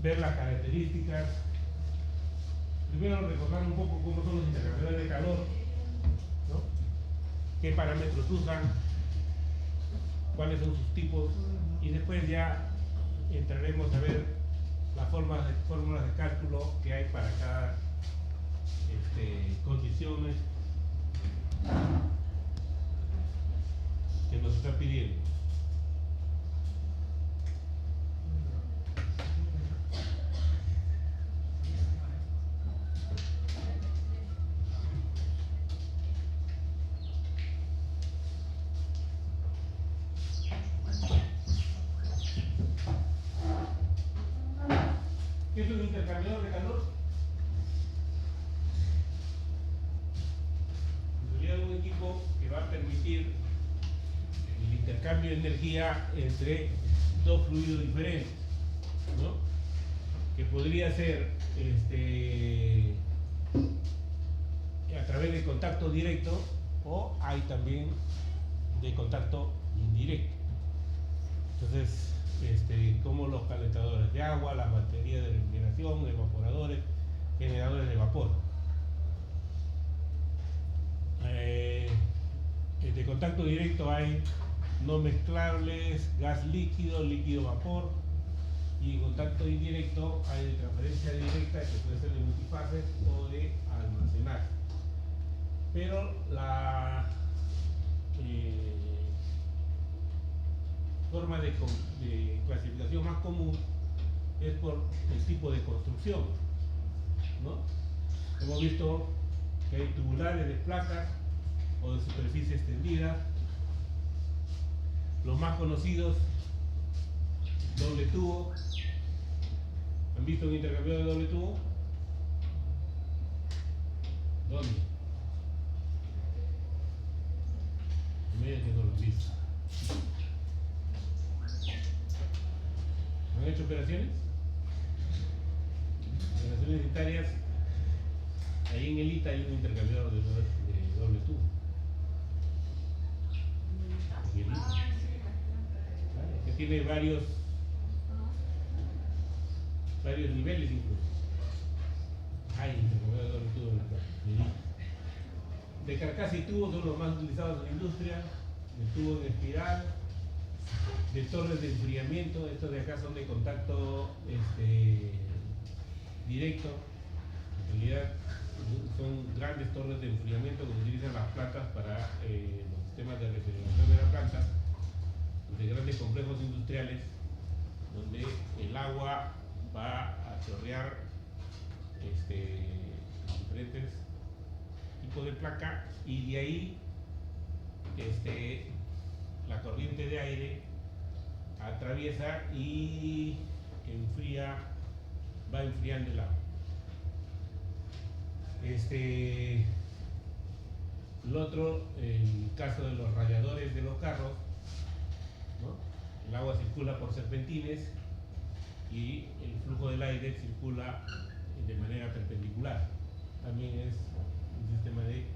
ver las características. Primero recordar un poco cómo son los intercambiadores de calor, ¿no? Qué parámetros usan, cuáles son sus tipos, y después ya entraremos a ver las fórmulas de cálculo que hay para cada condiciones que nos está pidiendo. ¿Qué es un intercambiador de calor? En realidad un equipo que va a permitir el intercambio de energía entre dos fluidos diferentes, ¿no? Que podría ser a través de contacto directo, o hay también de contacto indirecto. Entonces, como los calentadores de agua, las baterías de refrigeración, evaporadores, generadores de vapor. De contacto directo hay no mezclables, gas líquido, líquido vapor, y en contacto indirecto hay de transferencia directa, que puede ser de multifases o de almacenaje. Pero la forma de clasificación más común es por el tipo de construcción, ¿no? Hemos visto que hay tubulares de placas o de superficie extendida. Los más conocidos, doble tubo. ¿Han visto un intercambiador de doble tubo? ¿Dónde? Miren que no lo han visto. ¿Han hecho operaciones? Operaciones unitarias. Ahí en el ITA hay un intercambiador de doble tubo. En el ITA. Que tiene varios niveles incluso. Hay intercambiador de doble tubo en la plaza. De carcasa y tubo son los más utilizados en la industria. De tubo en espiral, de torres de enfriamiento. Estos de acá son de contacto directo. En realidad son grandes torres de enfriamiento que utilizan las plantas para los sistemas de refrigeración de la planta, de grandes complejos industriales, donde el agua va a chorrear diferentes tipos de placa, y de ahí la corriente de aire atraviesa y va enfriando el agua. El otro, en el caso de los radiadores de los carros, ¿no? El agua circula por serpentines y el flujo del aire circula de manera perpendicular. También es un sistema de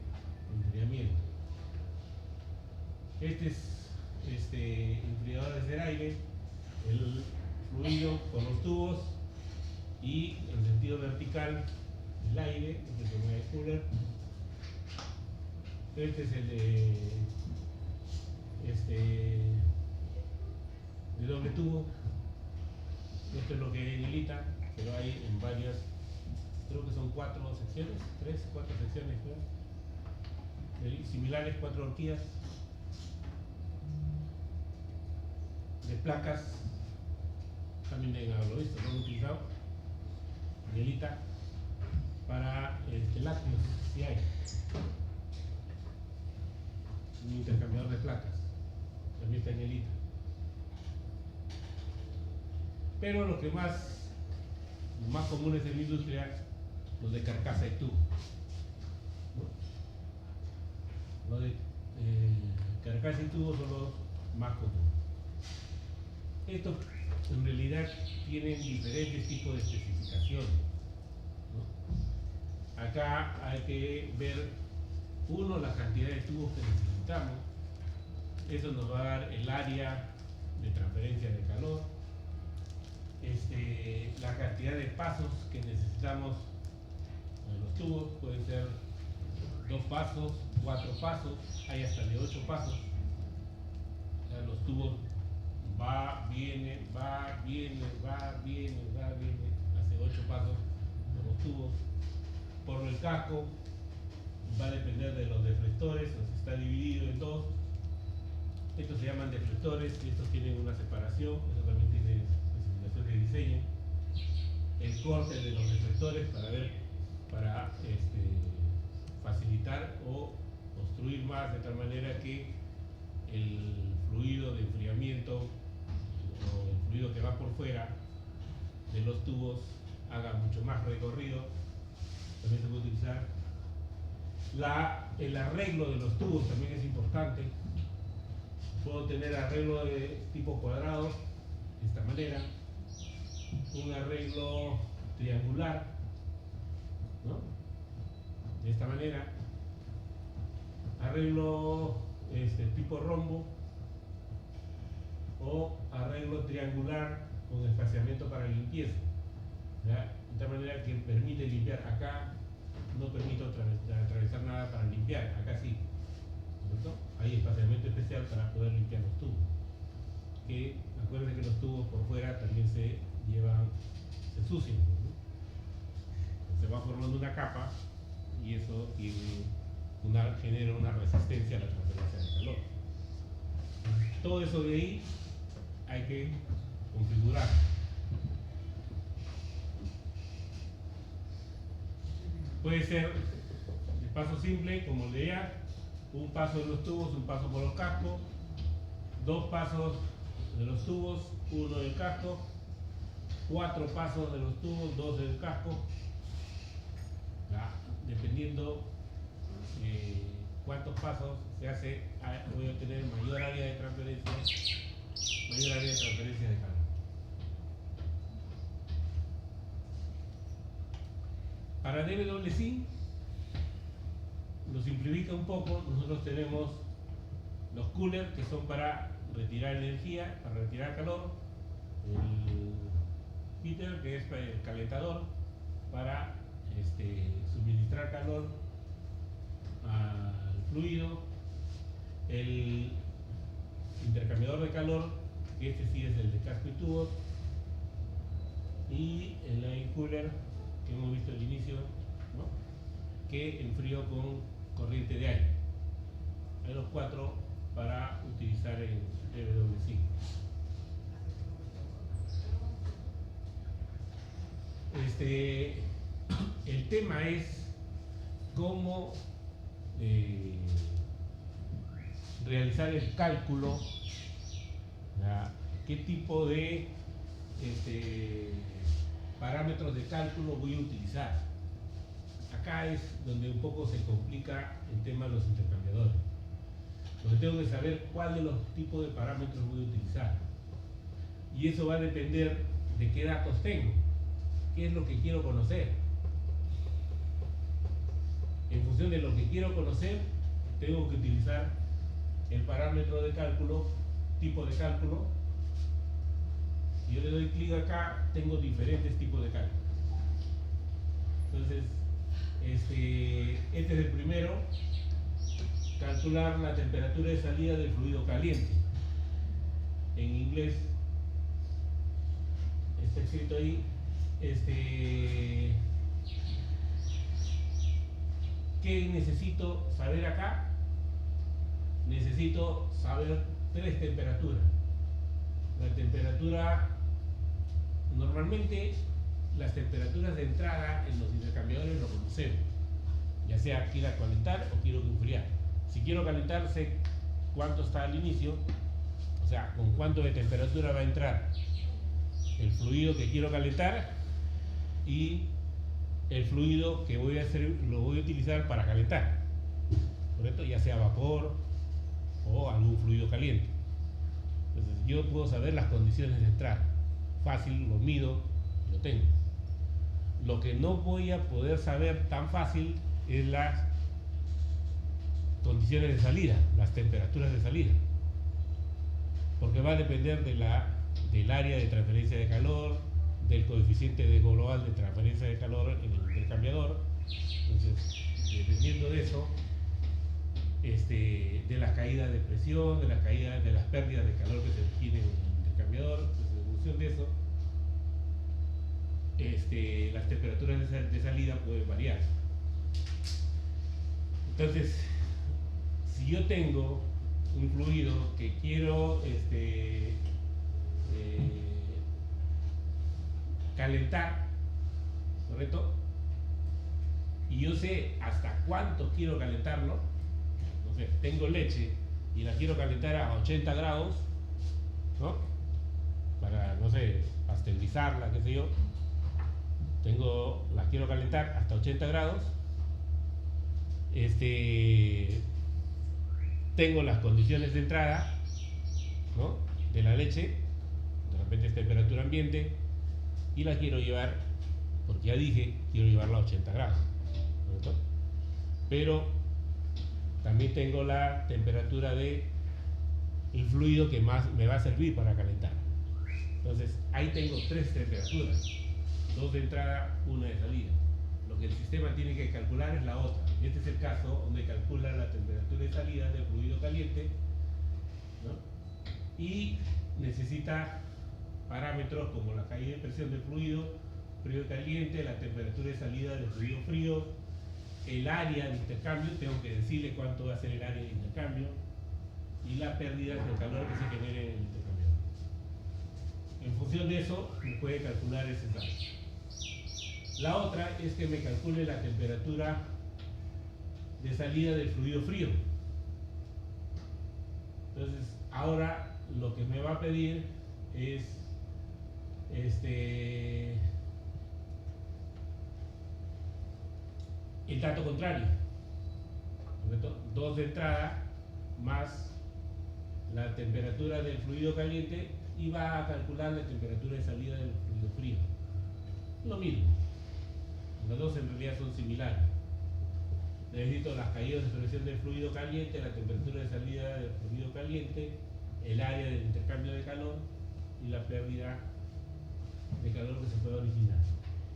enfriamiento. Enfriadores del aire, el fluido con los tubos, y en sentido vertical el aire, este es el air cooler. Este es el de doble tubo. Esto es lo que hay en el ITA, pero hay en varias, creo que son 4 secciones, 4 secciones, creo. Similares, 4 horquillas de placas. También deben haberlo visto, lo han utilizado en el ITA para lácteos, si hay un intercambiador de placas, también está en el ITA. Pero lo más comunes en la industria, los de carcasa y tubo, ¿no? Los de carcasa y tubo son los más comunes. Estos en realidad tienen diferentes tipos de especificaciones, ¿no? Acá hay que ver, uno, la cantidad de tubos que necesitamos. Eso nos va a dar el área de transferencia de calor, la la cantidad de pasos que necesitamos en los tubos. Pueden ser 2 pasos, 4 pasos, hay hasta de 8 pasos. O sea, los tubos va, viene, va, viene, va, viene, va, viene, hace 8 pasos de los tubos. Por el casco va a depender de los deflectores, está dividido en 2. Estos se llaman deflectores y estos tienen una separación, eso también tiene especificaciones de diseño. El corte de los deflectores para facilitar o obstruir más de tal manera que el fluido de enfriamiento o el fluido que va por fuera de los tubos haga mucho más recorrido. También se puede utilizar el arreglo de los tubos, también es importante. Puedo tener arreglo de tipo cuadrado de esta manera, un arreglo triangular, ¿no? De esta manera, arreglo tipo rombo o arreglo triangular con espaciamiento para limpieza, ¿ya? De tal manera que permite limpiar. Acá no permito atravesar nada para limpiar, acá sí, ¿cierto? Hay espaciamiento especial para poder limpiar los tubos, que acuérdense que los tubos por fuera también se ensucian, ¿no? Se va formando una capa y eso genera una resistencia a la transferencia de calor. Todo eso de ahí hay que configurar. Puede ser de paso simple, como leía, un paso de los tubos, un paso por los cascos, 2 pasos de los tubos, 1 del casco, 4 pasos de los tubos, 2 del casco, ¿ya? Dependiendo cuántos pasos se hace, voy a tener mayor área de transferencia de calor. Para DWC lo simplifica un poco. Nosotros tenemos los coolers, que son para retirar energía, para retirar calor, el heater, que es el calentador para suministrar calor al fluido, el intercambiador de calor, que este sí es el de casco y tubos, y el line cooler que hemos visto al inicio, ¿no? Que enfrío con corriente de aire. Hay los 4 para utilizar en DWC. El tema es cómo realizar el cálculo, ¿ya? Qué tipo de parámetros de cálculo voy a utilizar. Acá es donde un poco se complica el tema de los intercambiadores, donde tengo que saber cuál de los tipos de parámetros voy a utilizar, y eso va a depender de qué datos tengo, qué es lo que quiero conocer. En función de lo que quiero conocer, tengo que utilizar el parámetro de cálculo, tipo de cálculo. Si yo le doy clic acá, tengo diferentes tipos de cálculo. Entonces, este es el primero: calcular la temperatura de salida del fluido caliente. En inglés está escrito ahí, ¿qué necesito saber acá? Necesito saber 3 temperaturas. La temperatura, normalmente las temperaturas de entrada en los intercambiadores lo conocemos, ya sea quiero calentar o quiero enfriar. Si quiero calentar, sé cuánto está al inicio, o sea, con cuánto de temperatura va a entrar el fluido que quiero calentar y el fluido que lo voy a utilizar para calentar, ¿correcto? Ya sea vapor o algún fluido caliente. Entonces yo puedo saber las condiciones de entrada, fácil, lo mido, lo tengo. Lo que no voy a poder saber tan fácil es las condiciones de salida, las temperaturas de salida, porque va a depender del área de transferencia de calor, del coeficiente coeficiente de global de transferencia de calor en el intercambiador. Entonces, dependiendo de eso, de las caídas de presión, de las caídas, de las pérdidas de calor que se originen en el intercambiador, pues en función de eso, las temperaturas de salida pueden variar. Entonces, si yo tengo un fluido que quiero calentar, ¿correcto? Y yo sé hasta cuánto quiero calentarlo. No sé, tengo leche y la quiero calentar a 80 grados, ¿no? Para, no sé, pasteurizarla, qué sé yo. La quiero calentar hasta 80 grados. Tengo las condiciones de entrada, ¿no?, de la leche, de repente es temperatura ambiente, y la quiero llevar, porque ya dije, quiero llevarla a 80 grados, ¿correcto? Pero también tengo la temperatura del fluido que más me va a servir para calentar. Entonces, ahí tengo tres temperaturas, dos de entrada, una de salida. Lo que el sistema tiene que calcular es la otra. Este es el caso donde calcula la temperatura de salida del fluido caliente, ¿no?, y necesita parámetros como la caída de presión del fluido caliente, la temperatura de salida del fluido frío, el área de intercambio, tengo que decirle cuánto va a ser el área de intercambio, y la pérdida de calor que se genere en el intercambio. En función de eso, me puede calcular ese dato. La otra es que me calcule la temperatura de salida del fluido frío. Entonces, ahora lo que me va a pedir es el dato contrario, ¿correcto? 2 de entrada más la temperatura del fluido caliente, y va a calcular la temperatura de salida del fluido frío. Lo mismo, las dos en realidad son similares. Necesito las caídas de presión del fluido caliente, la temperatura de salida del fluido caliente, el área del intercambio de calor y la pérdida de calor que se puede originar.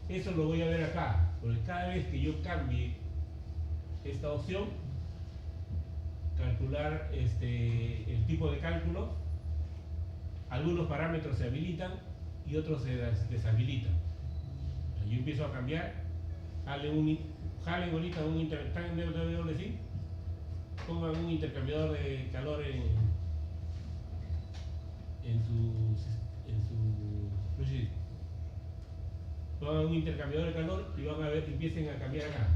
Eso lo voy a ver acá, porque cada vez que yo cambie esta opción, calcular el tipo de cálculo, algunos parámetros se habilitan y otros se deshabilitan. Yo empiezo a cambiar, jalen ahorita un intercambiador, pongan un intercambiador de calor en su proyecto. Pongan un intercambiador de calor y van a ver, empiecen a cambiar acá.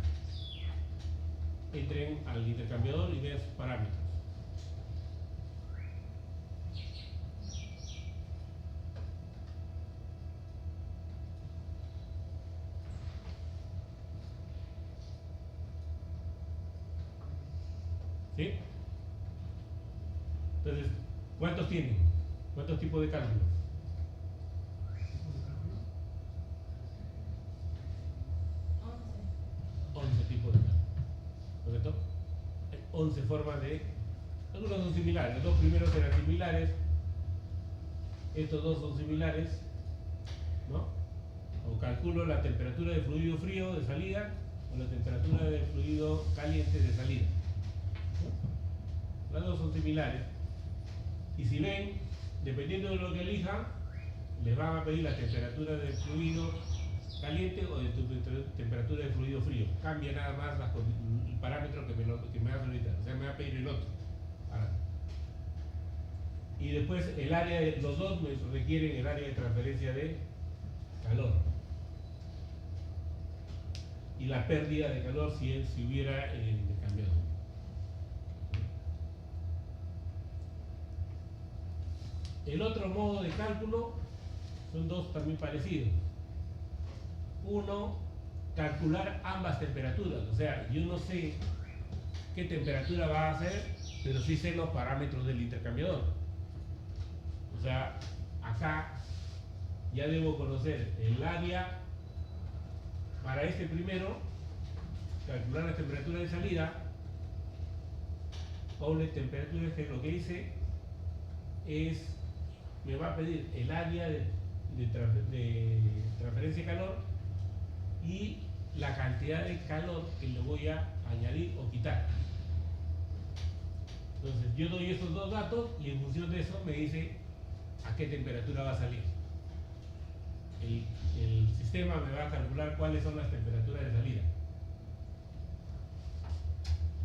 Entren al intercambiador y vean sus parámetros. ¿Sí? Entonces, ¿cuántos tienen? ¿Cuántos tipos de cálculos? 11 tipos de cálculos. ¿Correcto? Hay 11 formas de... Algunos son similares, los dos primeros eran similares, estos dos son similares, ¿no? O calculo la temperatura del fluido frío de salida o la temperatura del fluido caliente de salida. Las dos son similares, y si ven, dependiendo de lo que elijan, les van a pedir la temperatura del fluido caliente o de temperatura del fluido frío. Cambia nada más el parámetro que me va a solicitar, o sea, me va a pedir el otro. Y después el área los dos me requieren el área de transferencia de calor y la pérdida de calor si hubiera el intercambiador. El otro modo de cálculo son dos también parecidos. Uno, calcular ambas temperaturas. O sea, yo no sé qué temperatura va a hacer, pero sí sé los parámetros del intercambiador. O sea, acá ya debo conocer el área para este primero, calcular la temperatura de salida, o la temperatura, que lo que hice es, me va a pedir el área de transferencia de calor y la cantidad de calor que le voy a añadir o quitar. Entonces yo doy esos dos datos y en función de eso me dice a qué temperatura va a salir. El sistema me va a calcular cuáles son las temperaturas de salida.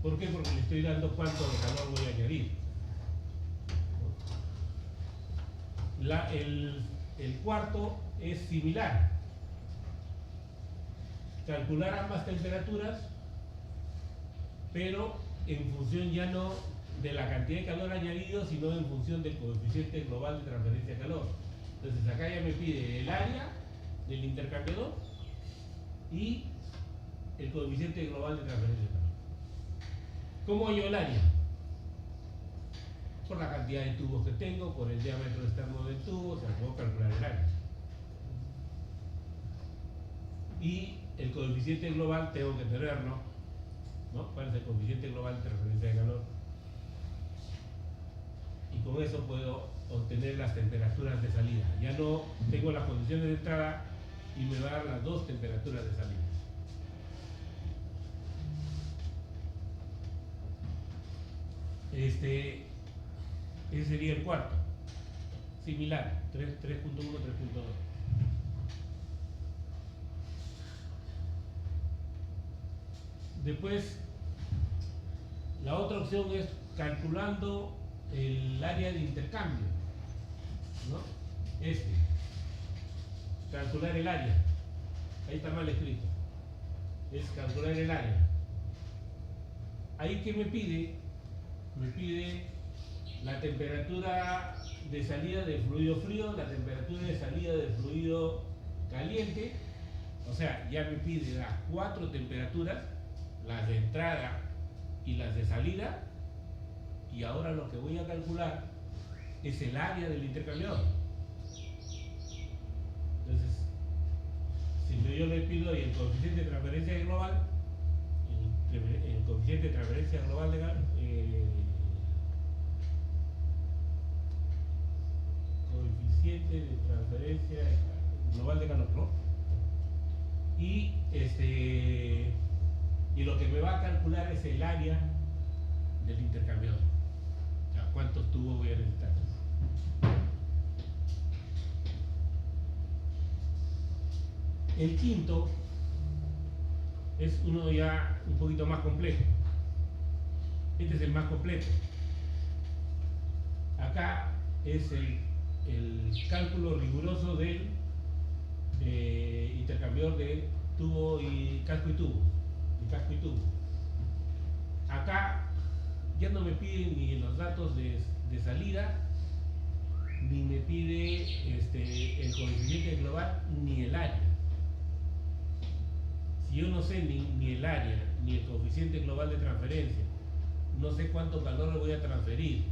¿Por qué? Porque le estoy dando cuánto de calor voy a añadir. El cuarto es similar. Calcular ambas temperaturas, pero en función ya no de la cantidad de calor añadido, sino en función del coeficiente global de transferencia de calor. Entonces acá ya me pide el área del intercambiador y el coeficiente global de transferencia de calor. ¿Cómo hallo el área? Por la cantidad de tubos que tengo, por el diámetro externo del tubo, o sea, puedo calcular el área. Y el coeficiente global tengo que tenerlo, ¿no? ¿Cuál es el coeficiente global de transferencia de calor? Y con eso puedo obtener las temperaturas de salida. Ya no tengo las condiciones de entrada y me va a dar las dos temperaturas de salida. Ese sería el cuarto. Similar, 3.1, 3.2. Después, la otra opción es calculando el área de intercambio, ¿no? Calcular el área. Ahí está mal escrito. Es calcular el área. Ahí que me pide la temperatura de salida del fluido frío, la temperatura de salida del fluido caliente. O sea, ya me pide las 4 temperaturas, las de entrada y las de salida. Y ahora lo que voy a calcular es el área del intercambiador. Entonces, si yo le pido el coeficiente de transferencia global, el coeficiente de transferencia global de coeficiente de transferencia global de calor, ¿no? Y lo que me va a calcular es el área del intercambiador. O sea, ¿cuántos tubos voy a necesitar? El quinto es uno ya un poquito más complejo. Este es el más completo. Acá es el cálculo riguroso del intercambiador de tubo y casco y tubo. Acá ya no me pide ni los datos de salida, ni me pide el coeficiente global, ni el área. Si yo no sé ni el área, ni el coeficiente global de transferencia, no sé cuánto calor le voy a transferir,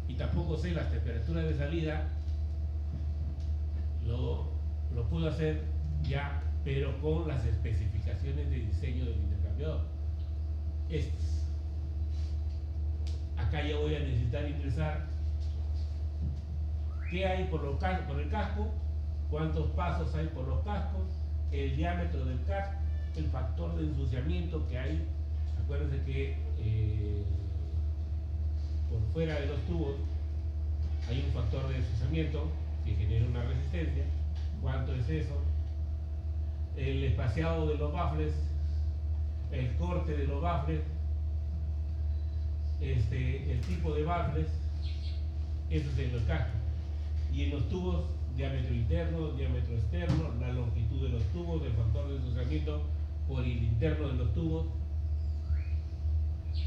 y tampoco sé las temperaturas de salida, lo puedo hacer ya, pero con las especificaciones de diseño del intercambiador. Acá ya voy a necesitar ingresar qué hay por el casco, cuántos pasos hay por los cascos, el diámetro del casco, el factor de ensuciamiento que hay. Acuérdense que por fuera de los tubos hay un factor de ensuciamiento que genera una resistencia. ¿Cuánto es eso? El espaciado de los baffles, el corte de los baffles, el tipo de baffles, eso es en los cascos. Y en los tubos, diámetro interno, diámetro externo, la longitud de los tubos, el factor de ensuciamiento por el interno de los tubos,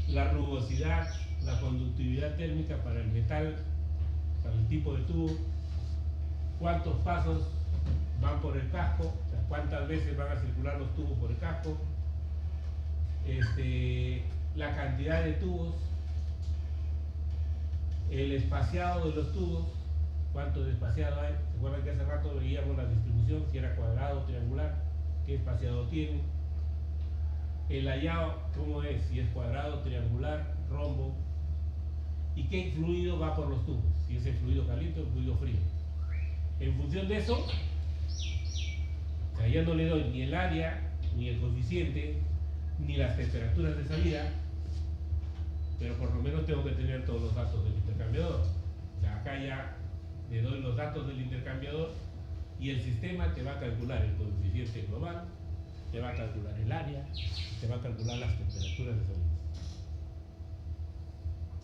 la rugosidad, la conductividad térmica para el metal, para el tipo de tubo, cuántos pasos van por el casco, o sea, cuántas veces van a circular los tubos por el casco, la cantidad de tubos, el espaciado de los tubos, cuánto de espaciado hay. ¿Se acuerdan que hace rato veíamos la distribución, si era cuadrado o triangular, qué espaciado tiene? El layout, cómo es, si es cuadrado, triangular, rombo, y qué fluido va por los tubos, si es el fluido caliente o el fluido frío. En función de eso, o sea, ya no le doy ni el área, ni el coeficiente, ni las temperaturas de salida, pero por lo menos tengo que tener todos los datos del intercambiador. O sea, acá ya le doy los datos del intercambiador y el sistema te va a calcular el coeficiente global, te va a calcular el área, te va a calcular las temperaturas de salida.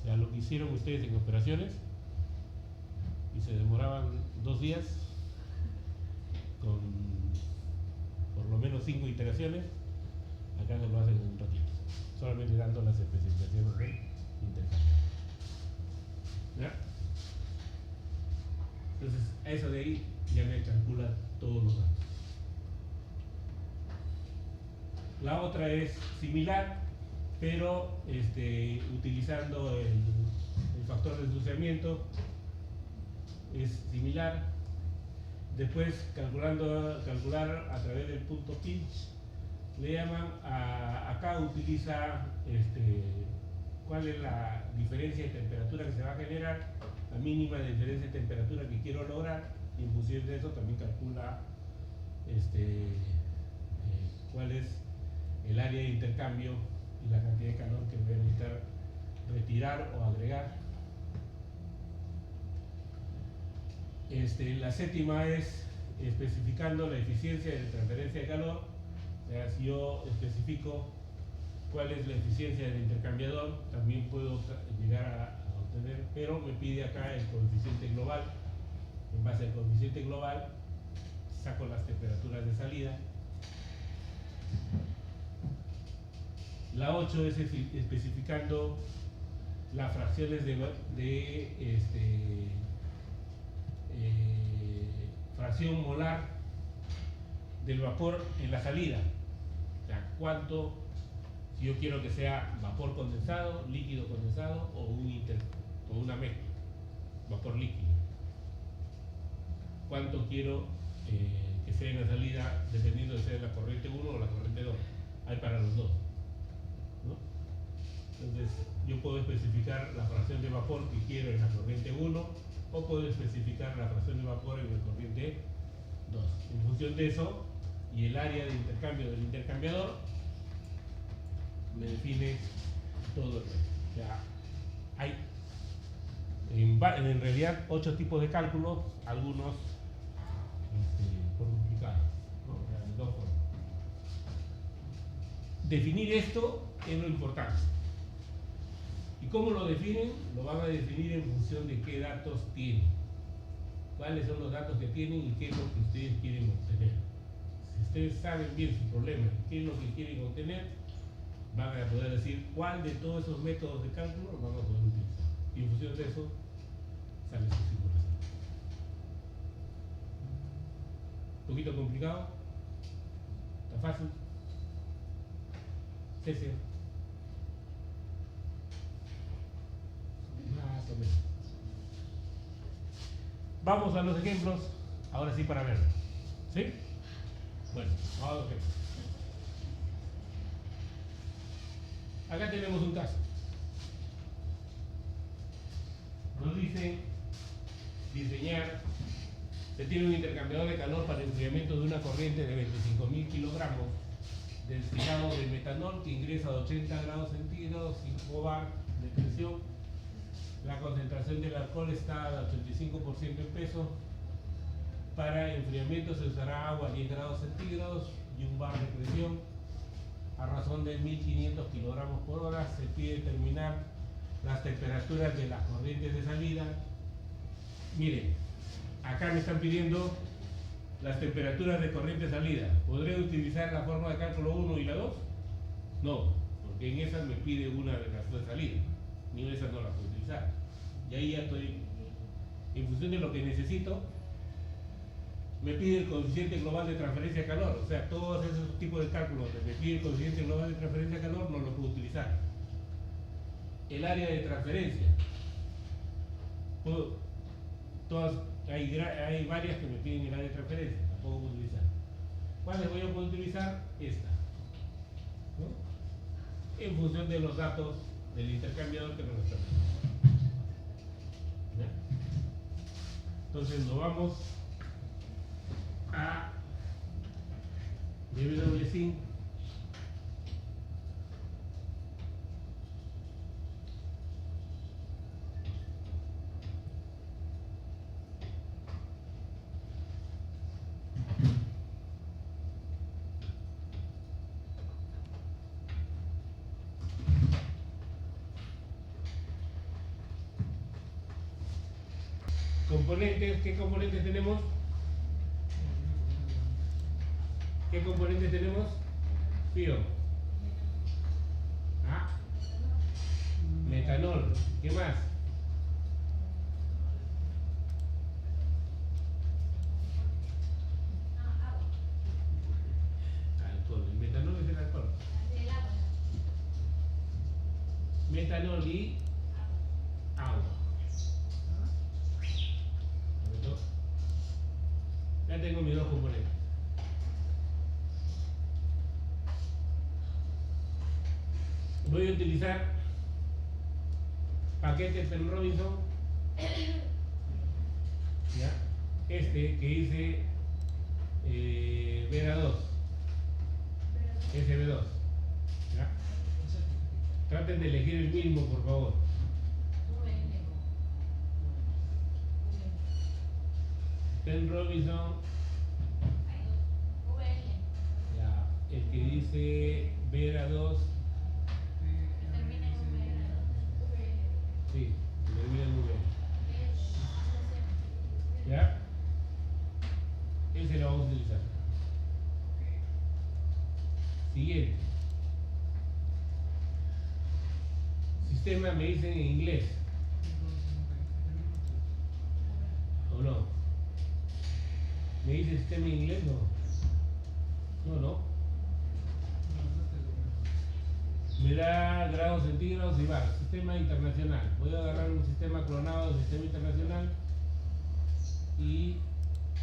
O sea, lo que hicieron ustedes en operaciones y se demoraban 2 días con por lo menos 5 iteraciones, acá se lo hacen en un ratito, solamente dando las especificaciones del intercambio. ¿Ya? Entonces, a eso de ahí ya me calcula todos los datos. La otra es similar, pero utilizando el factor de ensuciamiento, es similar. Después calcular a través del punto pinch, le llaman acá utiliza cuál es la diferencia de temperatura que se va a generar, la mínima de diferencia de temperatura que quiero lograr, y en función de eso también calcula cuál es el área de intercambio y la cantidad de calor que voy a necesitar retirar o agregar. La séptima es especificando la eficiencia de transferencia de calor. O sea, si yo especifico cuál es la eficiencia del intercambiador, también puedo llegar a obtener, pero me pide acá el coeficiente global. En base al coeficiente global saco las temperaturas de salida. La 8 es especificando las fracciones fracción molar del vapor en la salida. O sea, cuánto, si yo quiero que sea vapor condensado, líquido condensado o una mezcla, vapor líquido. Cuánto quiero que sea en la salida, dependiendo de si es la corriente 1 o la corriente 2. Hay para los dos, ¿no? Entonces, yo puedo especificar la fracción de vapor que quiero en la corriente 1 o puedo especificar la fracción de vapor en la corriente 2. En función de eso y el área de intercambio del intercambiador, me define todo el resto. O sea, hay en realidad 8 tipos de cálculos, algunos por duplicado, ¿no? O sea, de 2 formas. Definir esto es lo importante. ¿Y cómo lo definen? Lo van a definir en función de qué datos tienen. ¿Cuáles son los datos que tienen y qué es lo que ustedes quieren obtener? Si ustedes saben bien su problema y qué es lo que quieren obtener, van a poder decir cuál de todos esos métodos de cálculo van a poder utilizar. Y en función de eso, sale su simulación. ¿Un poquito complicado? ¿Está fácil? Sí, sí. Más o menos. Vamos a los ejemplos, ahora sí para verlo. ¿Sí? Bueno, vamos a los ejemplos. Acá tenemos un caso. Nos dice diseñar, se tiene un intercambiador de calor para el enfriamiento de una corriente de 25.000 kilogramos destilado de metanol que ingresa a 80 grados centígrados, 5 bar de presión. La concentración del alcohol está al 85% en peso. Para enfriamiento se usará agua a 10 grados centígrados y 1 bar de presión. A razón de 1.500 kilogramos por hora se pide determinar las temperaturas de las corrientes de salida. Miren, acá me están pidiendo las temperaturas de corriente de salida. ¿Podré utilizar la forma de cálculo 1 y la 2? No, porque en esas me pide una de las dos salidas. Ni en esas no las puedo utilizar. Y ahí ya estoy, en función de lo que necesito, me pide el coeficiente global de transferencia de calor. O sea, todos esos tipos de cálculos que me pide el coeficiente global de transferencia de calor no lo puedo utilizar. El área de transferencia. Hay varias que me piden el área de transferencia, tampoco puedo utilizar. ¿Cuáles voy a poder utilizar? Esta, ¿no? En función de los datos del intercambiador que me lo está pidiendo. Entonces nos vamos A W sin componentes. ¿Qué componentes tenemos? ¿Qué componentes tenemos? Fío. ¿Ah? Metanol. ¿Qué más? Alcohol. El metanol es el alcohol. Metanol y agua. Ya tengo mis dos componentes. Voy a utilizar paquete Penn Robinson, ¿ya? Este que dice Vera 2, SB2, ¿ya? Traten de elegir el mismo, por favor. Penn Robinson, ya, el que dice Vera 2, sí, termina en V. ¿Ya? Ese lo vamos a utilizar. Siguiente. Sistema me dicen en inglés. ¿O no? ¿Me dice sistema en inglés? No. No. Me da grados centígrados y bar. Sistema internacional. Voy a agarrar un sistema clonado del sistema internacional y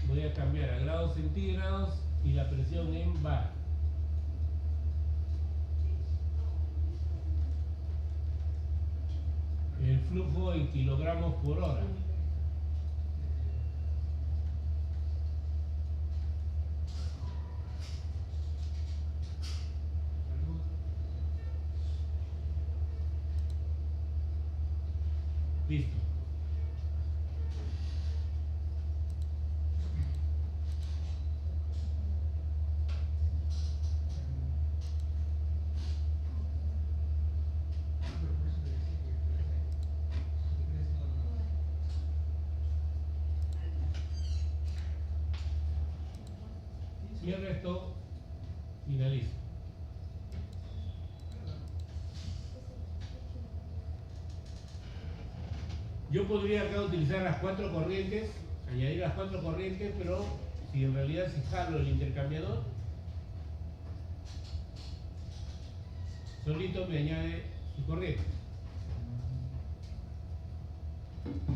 voy a cambiar a grados centígrados y la presión en bar. El flujo en kilogramos por hora. Listo. Y el resto finalizo. Yo podría acá utilizar las 4 corrientes, añadir las 4 corrientes, pero si en realidad si jalo el intercambiador, solito me añade su corriente.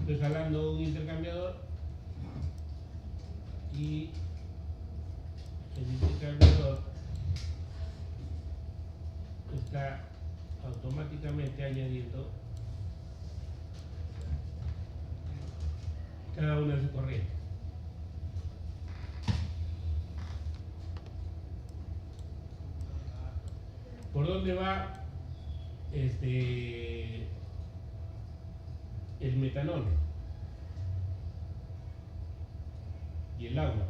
Estoy jalando un intercambiador y el intercambiador está automáticamente añadiendo cada una de sus corrientes. ¿Por dónde va el metanol y el agua?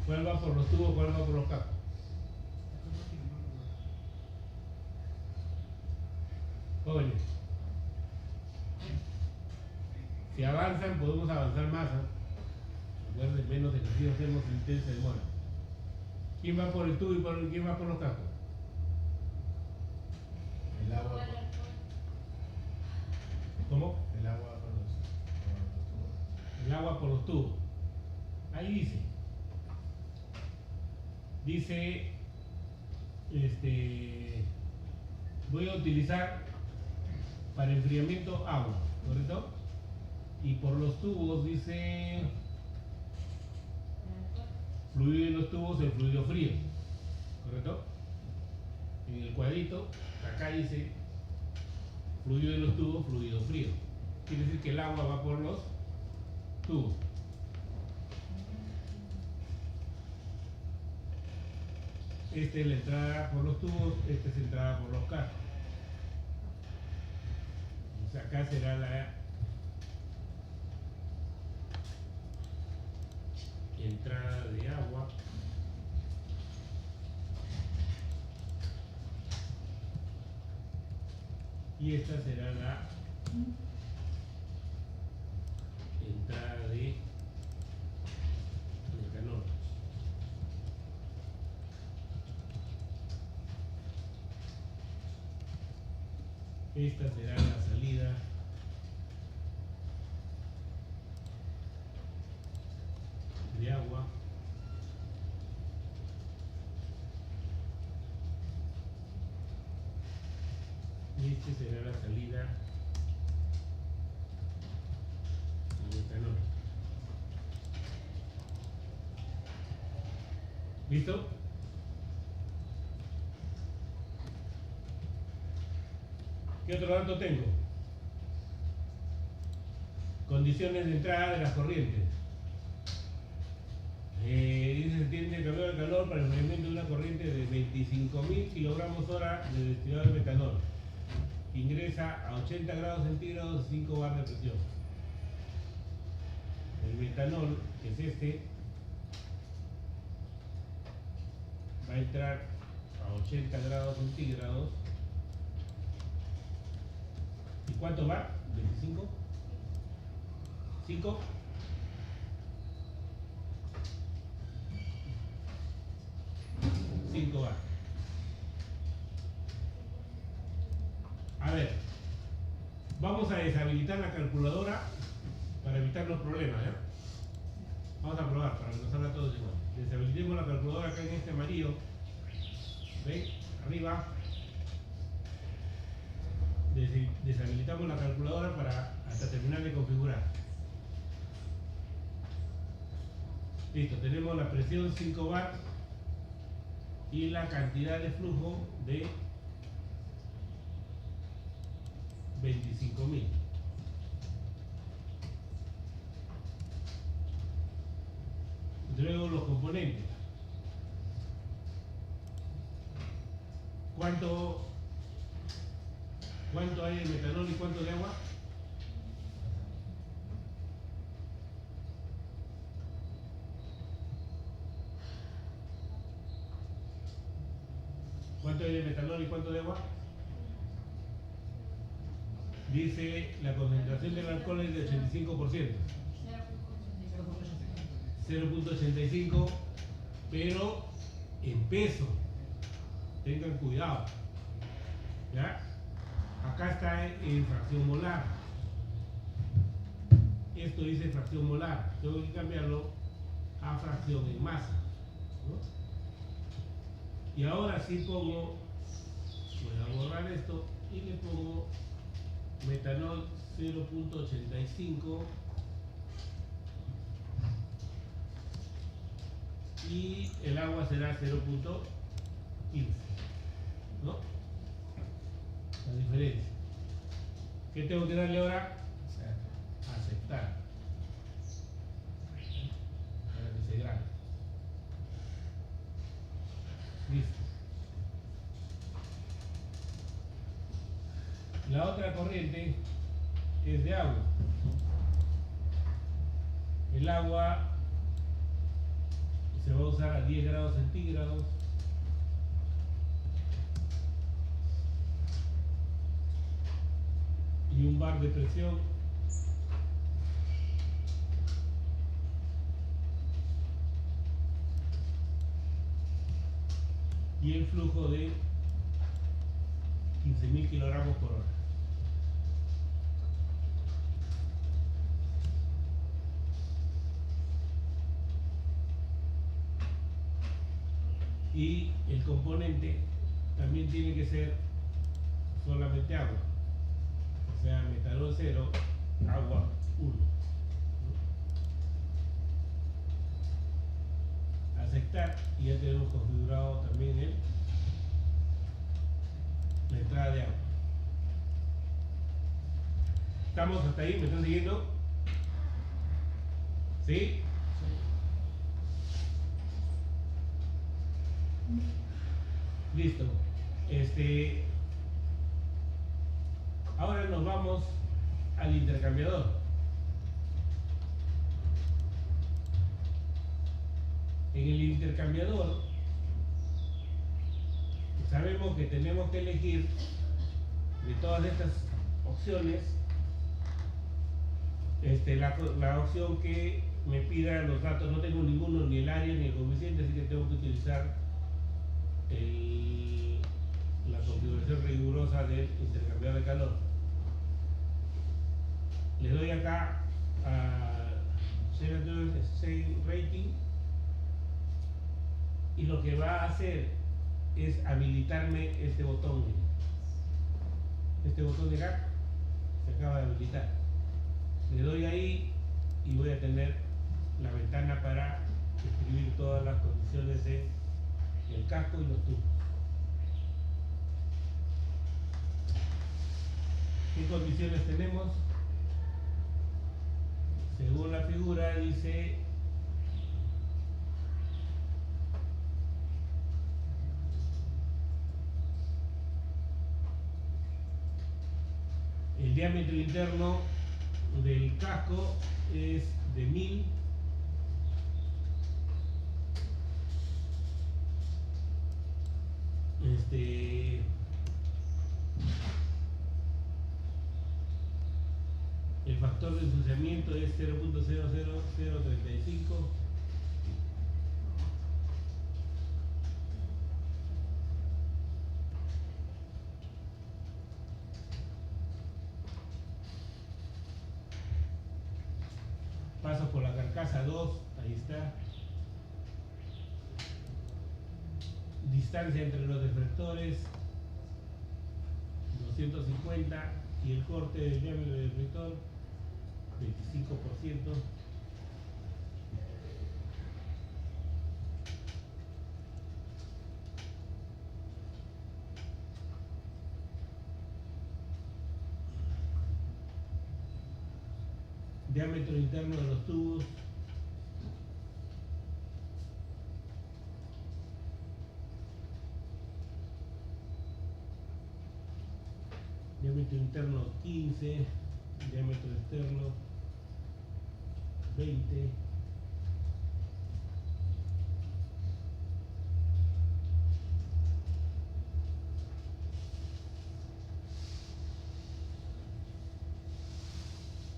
¿Cuál va por los tubos, cuál va por los capos? Jóvenes, si avanzan podemos avanzar más, ¿eh? Recuerden, menos ejercicio hacemos, el se demora. ¿Quién va por el tubo y quién va por los capos? El agua. ¿Cómo? El agua por los tubos. El agua por los tubos. Ahí dice, voy a utilizar para enfriamiento agua, ¿correcto? Y por los tubos dice fluido en los tubos, el fluido frío, ¿correcto? En el cuadrito, acá dice fluido en los tubos, fluido frío. Quiere decir que el agua va por los tubos. Esta es la entrada por los tubos, esta es la entrada por los cascos. O sea, acá será la entrada de agua. Y esta será la entrada de metanol. Esta será la salida de agua. Y esta será la salida de metanol. ¿Listo? ¿Qué otro dato tengo? Condiciones de entrada de las corrientes. Dice, se tiene cambio de calor para el movimiento de una corriente de 25.000 kg/h de destilado de metanol. Ingresa a 80 grados centígrados, 5 bar de presión. El metanol, que es este, va a entrar a 80 grados centígrados. ¿Y cuánto va? ¿25? ¿5? Va. A ver, vamos a deshabilitar la calculadora para evitar los problemas, ¿ya? Vamos a probar para que nos salga todo igual. Deshabilitemos la calculadora acá en este amarillo. ¿Ven? Arriba. Deshabilitamos la calculadora para hasta terminar de configurar. Listo, tenemos la presión 5 bar y la cantidad de flujo de 25.000. Luego los componentes. ¿Cuánto hay de metanol y cuánto de agua? ¿Cuánto hay de metanol y cuánto de agua? Dice la concentración del alcohol es de 85%. 0.85, pero en peso. Tengan cuidado. ¿Ya? Acá está en fracción molar. Esto dice fracción molar. Tengo que cambiarlo a fracción en masa, ¿no? Y ahora sí pongo, voy a borrar esto y le pongo metanol 0.85 y el agua será 0.15, ¿no? La diferencia. ¿Qué tengo que darle ahora? Aceptar. Para que se grabe. Listo. La otra corriente es de agua. El agua se va a usar a 10 grados centígrados. Y un bar de presión. Y el flujo de 15.000 kilogramos por hora. Y el componente también tiene que ser solamente agua, o sea, metanol 0, agua 1. Aceptar, y ya tenemos configurado también la entrada de agua. ¿Estamos hasta ahí? ¿Me están siguiendo? ¿Sí? Listo. Ahora nos vamos al intercambiador. En el intercambiador sabemos que tenemos que elegir de todas estas opciones la opción que me pida los datos. No tengo ninguno, ni el área ni el coeficiente, así que tengo que utilizar la configuración rigurosa del intercambiador de calor. Le doy acá a Save Rating y lo que va a hacer es habilitarme este botón de acá se acaba de habilitar. Le doy ahí y voy a tener la ventana para escribir todas las condiciones del casco y los tubos. ¿Qué condiciones tenemos? Según la figura dice el diámetro interno del casco es de 1000. El factor de ensuciamiento es 0.00035. Paso por la carcasa 2, ahí está. Distancia entre los deflectores 250 y el corte del diámetro del deflector 25%. Diámetro interno de los tubos 15, diámetro externo 20.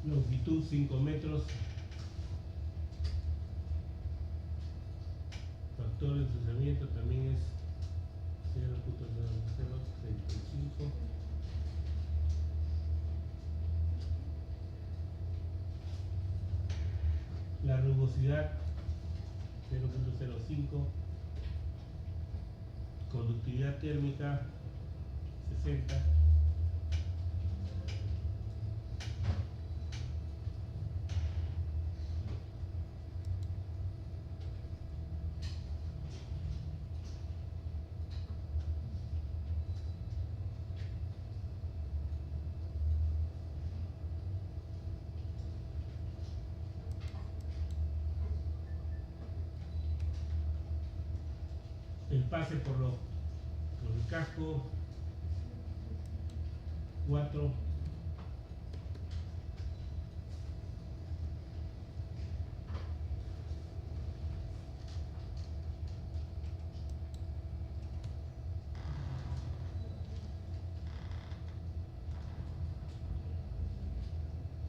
Longitud 5 metros. Factor de ensuciamiento también es 0.0035. La rugosidad 0.05. Conductividad térmica 60. El pase por el casco 4.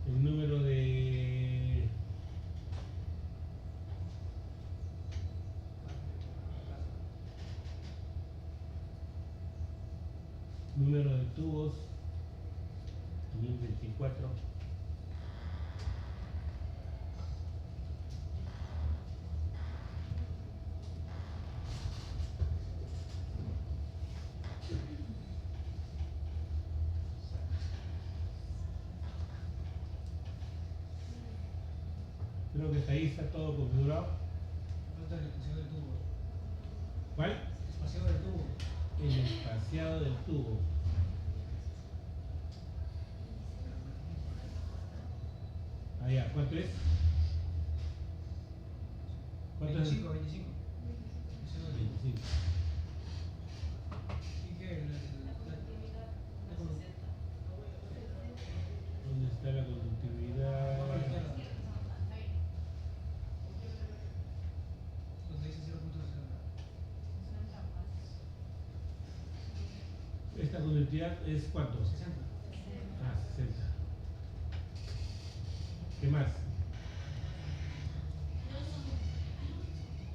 El número de tubos 1024. Creo que hasta ahí está todo configurado. Falta el espaciado del tubo. ¿Cuál? Espaciado del tubo. El espaciado del tubo. Allá, ¿cuánto es? ¿Cuánto 25, es? 25. 25. Esta conductividad es ¿cuánto? 60. Ah, 60. ¿Qué más?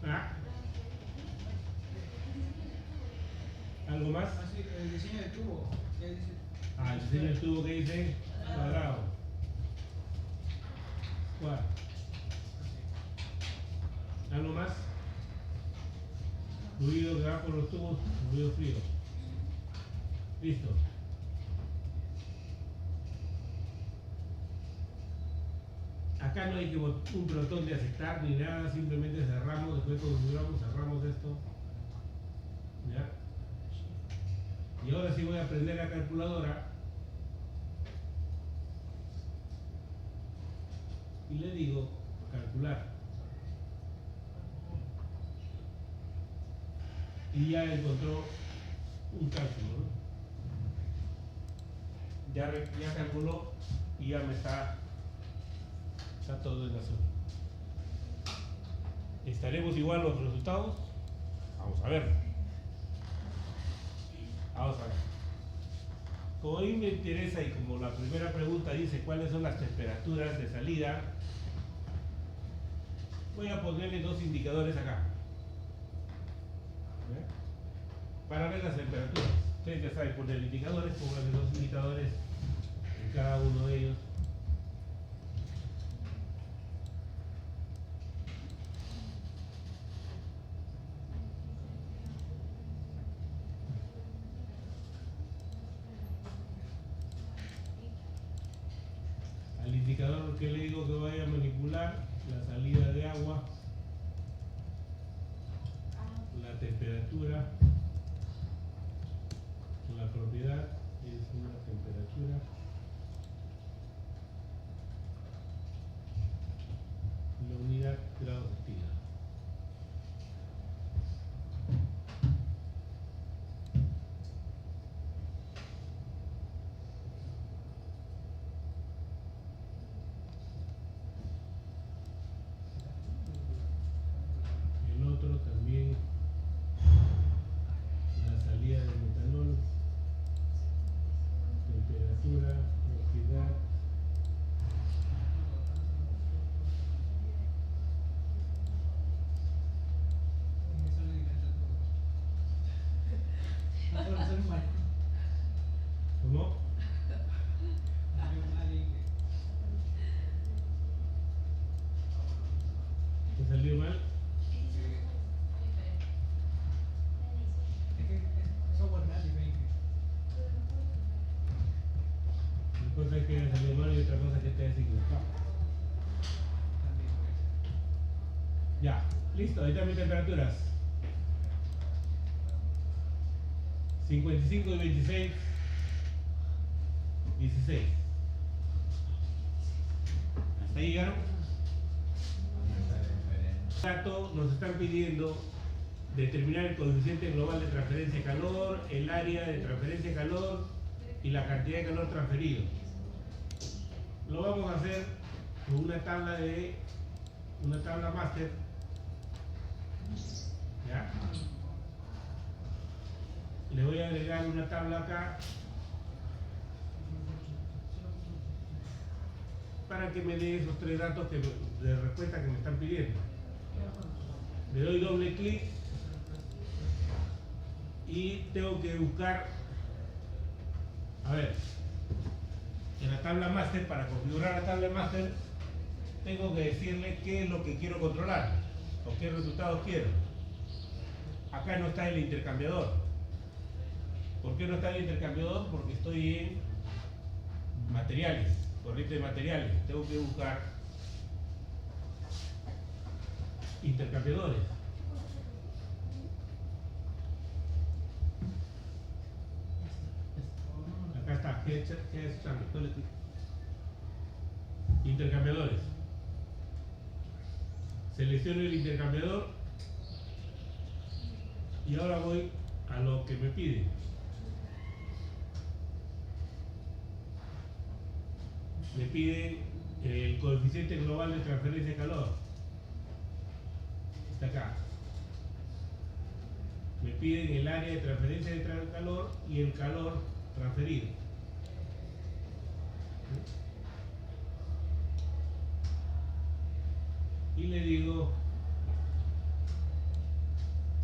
Ah. ¿Algo más? Ah, sí, el diseño del tubo. ¿Qué dice? Ah, el diseño del tubo que dice cuadrado. ¿Cuál? ¿Algo más? Fluido que va por los tubos, fluido frío. Listo. Acá no hay que un botón de aceptar ni nada, simplemente cerramos, después configuramos, cerramos esto. ¿Ya? Y ahora sí voy a prender la calculadora y le digo calcular. Y ya encontró un cálculo, ¿no? Ya calculó y ya me está todo en azul. ¿Estaremos igual los resultados? Vamos a ver. Vamos a ver. Como a mí me interesa y como la primera pregunta dice cuáles son las temperaturas de salida, voy a ponerle dos indicadores acá. ¿Ve? Para ver las temperaturas. Ustedes ya saben poner indicadores, pónganle dos indicadores en cada uno de ellos. Al indicador que le digo que vaya a manipular la salida de agua, la temperatura, la propiedad es una temperatura la unidad grado centígrado. El otro también la salida del metanol, temperatura, propiedad, Y me sale diferente todo. No puede ser mal. ¿cómo? Salió mal y ¿Te salió mal? es que es software nadie ve que Una cosa es que haya salido mal y otra cosa es que esté equivocado. también Ya, listo, ahí están mis temperaturas. 55 y 26, 16. ¿Hasta ahí llegaron? Dato, nos están pidiendo determinar el coeficiente global de transferencia de calor, el área de transferencia de calor y la cantidad de calor transferido. Lo vamos a hacer con una tabla máster. ¿Ya? Le voy a agregar una tabla acá para que me dé esos tres datos de respuesta que me están pidiendo. Le doy doble clic y tengo que buscar, a ver, en la tabla master, para configurar la tabla master, tengo que decirle qué es lo que quiero controlar o qué resultados quiero. Acá no está el intercambiador. ¿Por qué no está el intercambiador? Porque estoy en materiales, corriente de materiales. Tengo que buscar intercambiadores. Acá está, ¿qué es intercambiadores? Selecciono el intercambiador y ahora voy a lo que me pide. Me pide el coeficiente global de transferencia de calor. Está acá. Me piden el área de transferencia de calor y el calor transferido. Y le digo,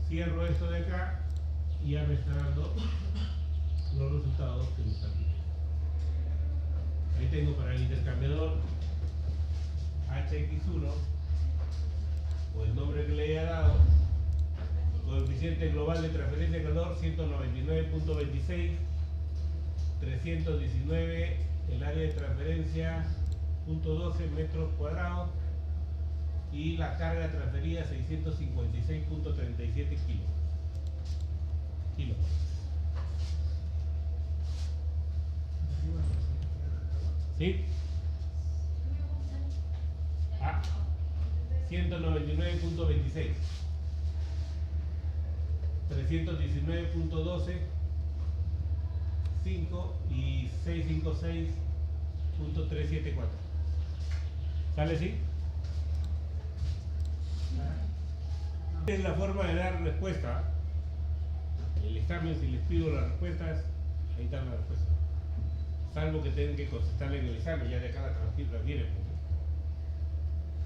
cierro esto de acá y ya me está dando los resultados que me están pidiendo. Ahí tengo para el intercambiador HX1 o el nombre que le haya dado, coeficiente global de transferencia de calor 199.26, 319 el área de transferencia 0.12 metros cuadrados y la carga transferida 656.37 kilos. ¿Sí? 199.26, 319.12, 5 y 656.374. ¿Sale así? Esta es la forma de dar respuesta. El examen, si les pido las respuestas, ahí están las respuestas. Salvo que tengan que contestar en el examen, ya de acá la viene.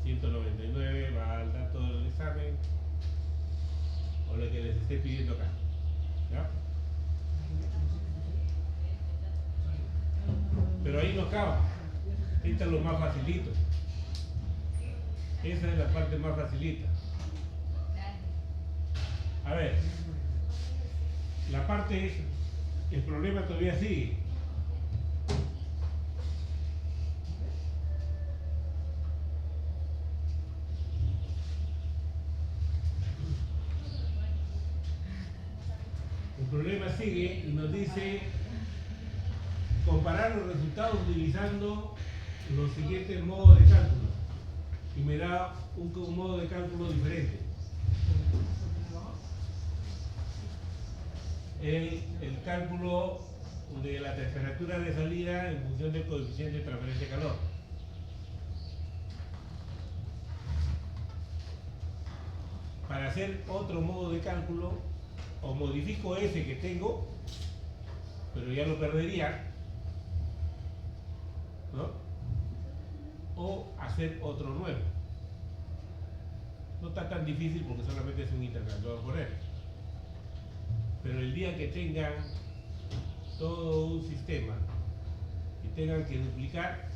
199 va al dato del examen o lo que les esté pidiendo acá. ¿Ya? Pero ahí no acaba. Esta es lo más facilito. Esa es la parte más facilita. A ver, la parte es, el problema todavía sigue. El problema sigue y nos dice comparar los resultados utilizando los siguientes modos de cálculo y me da un modo de cálculo diferente. El cálculo de la temperatura de salida en función del coeficiente de transferencia de calor. Para hacer otro modo de cálculo, o modifico ese que tengo, pero ya lo perdería, ¿no? O hacer otro nuevo. No está tan difícil porque solamente es un intercambiador por él. Pero el día que tengan todo un sistema y tengan que duplicar,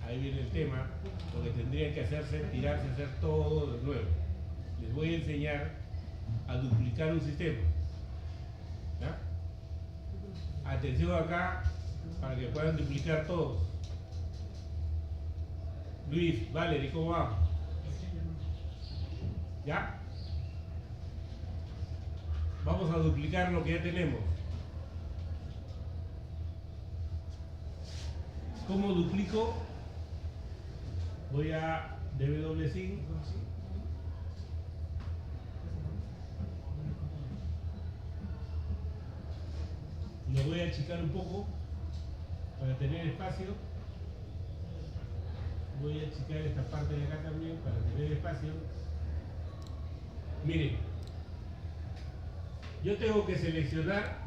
ahí viene el tema, lo que tendrían que hacerse es tirarse a hacer todo de nuevo. Les voy a enseñar a duplicar un sistema. ¿Ya? Atención acá para que puedan duplicar todos. Luis, Valerie, ¿cómo vamos? ¿Ya? Vamos a duplicar lo que ya tenemos. ¿Cómo duplico? Voy a DW5. Lo voy a achicar un poco para tener espacio. Voy a achicar esta parte de acá también para tener espacio. Miren, yo tengo que seleccionar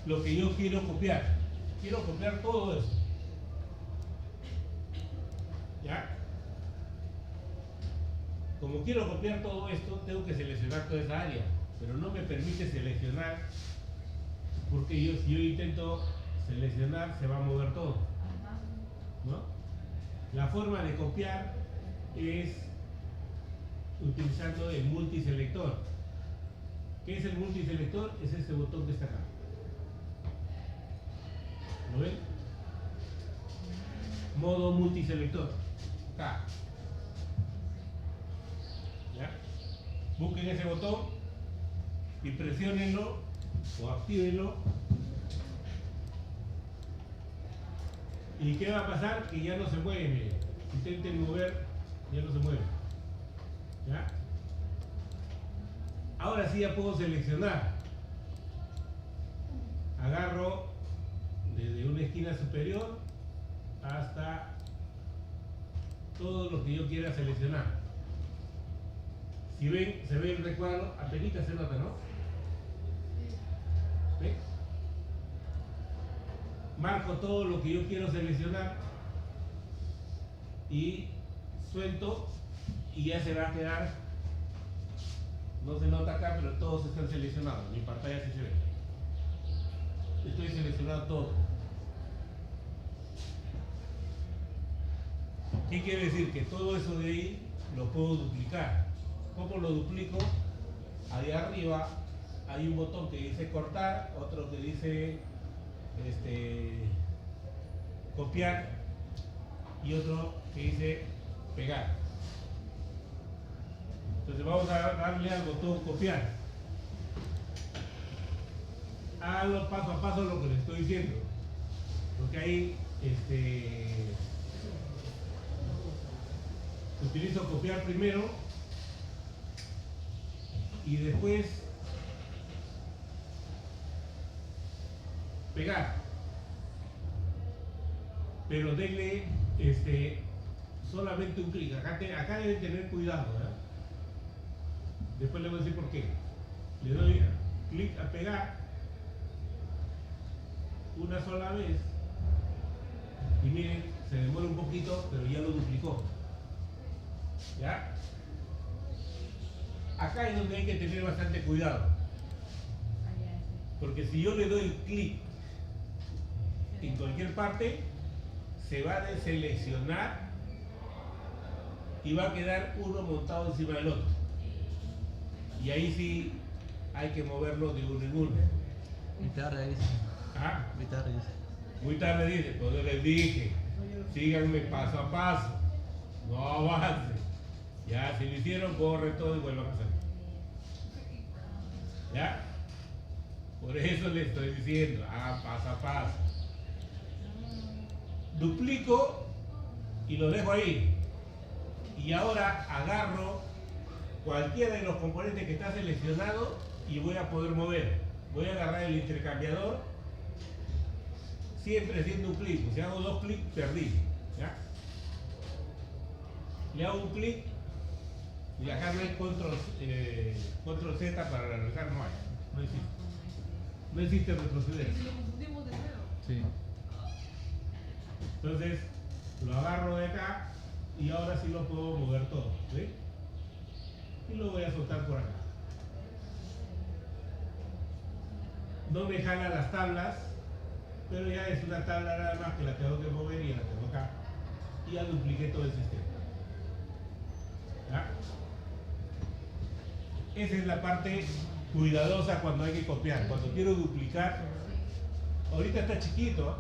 lo que yo quiero copiar. Quiero copiar todo eso. ¿Ya? Como quiero copiar todo esto, tengo que seleccionar toda esa área. Pero no me permite seleccionar porque si yo intento seleccionar se va a mover todo, ¿no? La forma de copiar es utilizando el multiselector. ¿Qué es el multiselector? Es ese botón que está acá. ¿Lo ven? Modo multiselector. Acá. ¿Ya? Busquen ese botón y presiónenlo o actívenlo. ¿Y qué va a pasar? Que ya no se mueve, miren. Intenten mover, ya no se mueve. ¿Ya? Ahora sí ya puedo seleccionar. Agarro desde una esquina superior hasta todo lo que yo quiera seleccionar. Si ven, se ve el recuadro, apenas se nota, ¿no? ¿Ven? Marco todo lo que yo quiero seleccionar y suelto y ya se va a quedar. No se nota acá, pero todos están seleccionados. Mi pantalla sí se ve. Estoy seleccionado todo. ¿Qué quiere decir? Que todo eso de ahí lo puedo duplicar. ¿Cómo lo duplico? Ahí arriba hay un botón que dice cortar, otro que dice copiar y otro que dice pegar. Entonces vamos a darle al botón copiar. Háganlo paso a paso lo que les estoy diciendo, porque ahí utilizo copiar primero y después pegar, pero denle solamente un clic. Acá deben tener cuidado, ¿verdad? Después les voy a decir por qué. Le doy clic a pegar una sola vez y miren, se demora un poquito, pero ya lo duplicó. ¿Ya? Acá es donde hay que tener bastante cuidado, porque si yo le doy clic en cualquier parte, se va a deseleccionar y va a quedar uno montado encima del otro, y ahí sí hay que moverlo de uno en uno. Muy tarde dice. ¿Ah? Muy tarde dice. Muy tarde dice, pues yo les dije, síganme paso a paso, no avancen. Ya, si lo hicieron, borren todo y vuelvan a hacerlo. ¿Ya? Por eso les estoy diciendo, paso a paso. Duplico y lo dejo ahí. Y ahora agarro cualquiera de los componentes que está seleccionado y voy a poder mover. Voy a agarrar el intercambiador, siempre haciendo un clic. Si hago dos clics, perdí. ¿Ya? Le hago un clic y acá no hay control Z para regresar, no hay. No existe. No existe retroceder. Sí. Entonces lo agarro de acá y ahora sí lo puedo mover todo. ¿Sí? Y lo voy a soltar por acá. No me jala las tablas, pero ya es una tabla nada más que la tengo que mover y la tengo acá. Y ya dupliqué todo el sistema. ¿Ya? Esa es la parte cuidadosa cuando hay que copiar. Cuando quiero duplicar, ahorita está chiquito, ¿eh?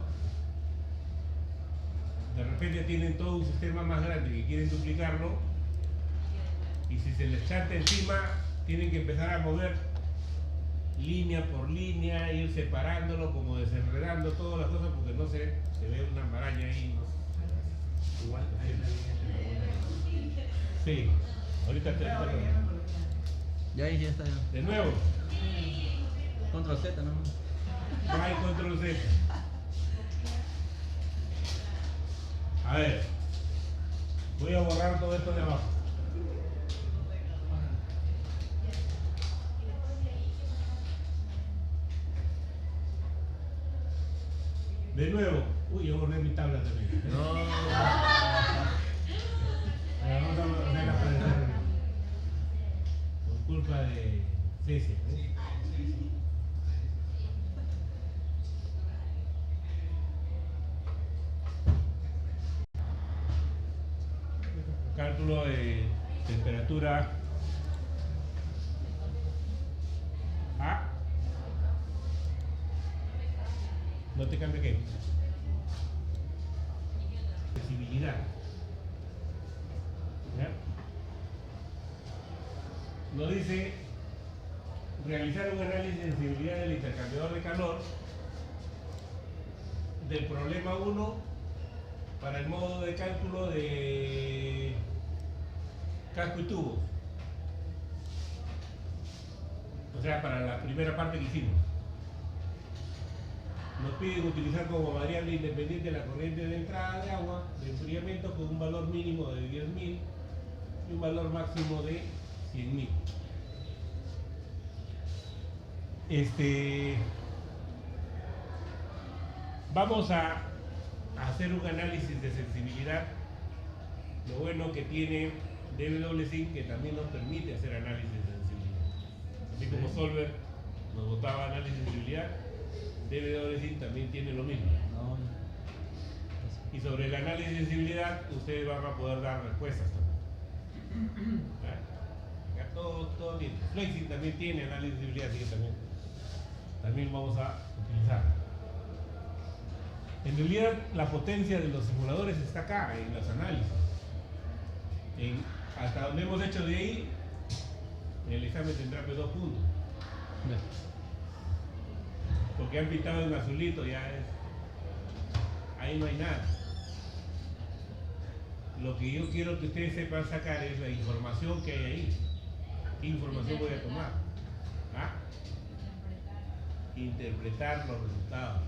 De repente tienen todo un sistema más grande que quieren duplicarlo, y si se les chanta encima, tienen que empezar a mover línea por línea, ir separándolo, como desenredando todas las cosas, porque no se ve una maraña ahí, no sé. Igual hay una línea. Sí, ahorita te Ya ahí ya está. Ya. de nuevo, Control Z, ¿no? no hay control Z. A ver, voy a borrar todo esto de abajo. De nuevo, uy, yo borré mi tabla también. No. Vamos a hacer la pared. Por culpa de Ceci, ¿eh? Cálculo de temperatura A. No te cambie qué. Sensibilidad. ¿Ya? Nos dice realizar un análisis de sensibilidad del intercambiador de calor del problema 1 para el modo de cálculo de casco y tubo. O sea, para la primera parte que hicimos. Nos piden utilizar como variable independiente la corriente de entrada de agua de enfriamiento con un valor mínimo de 10.000 y un valor máximo de 100.000. Vamos a hacer un análisis de sensibilidad. Lo bueno que tiene DWSync que también nos permite hacer análisis de sensibilidad. Así como Solver nos botaba análisis de sensibilidad, DWSync también tiene lo mismo. No, Y sobre el análisis de sensibilidad, ustedes van a poder dar respuestas también. Acá todo bien. Flexing también tiene análisis de sensibilidad, así que también vamos a utilizar. En realidad, la potencia de los simuladores está acá, en los análisis. Hasta donde hemos hecho de ahí, el examen tendrá 2 puntos. ya. Porque han pintado en azulito, ya es. Ahí no hay nada. Lo que yo quiero que ustedes sepan sacar es la información que hay ahí. ¿Qué información voy a tomar? ¿Ah? Interpretar los resultados.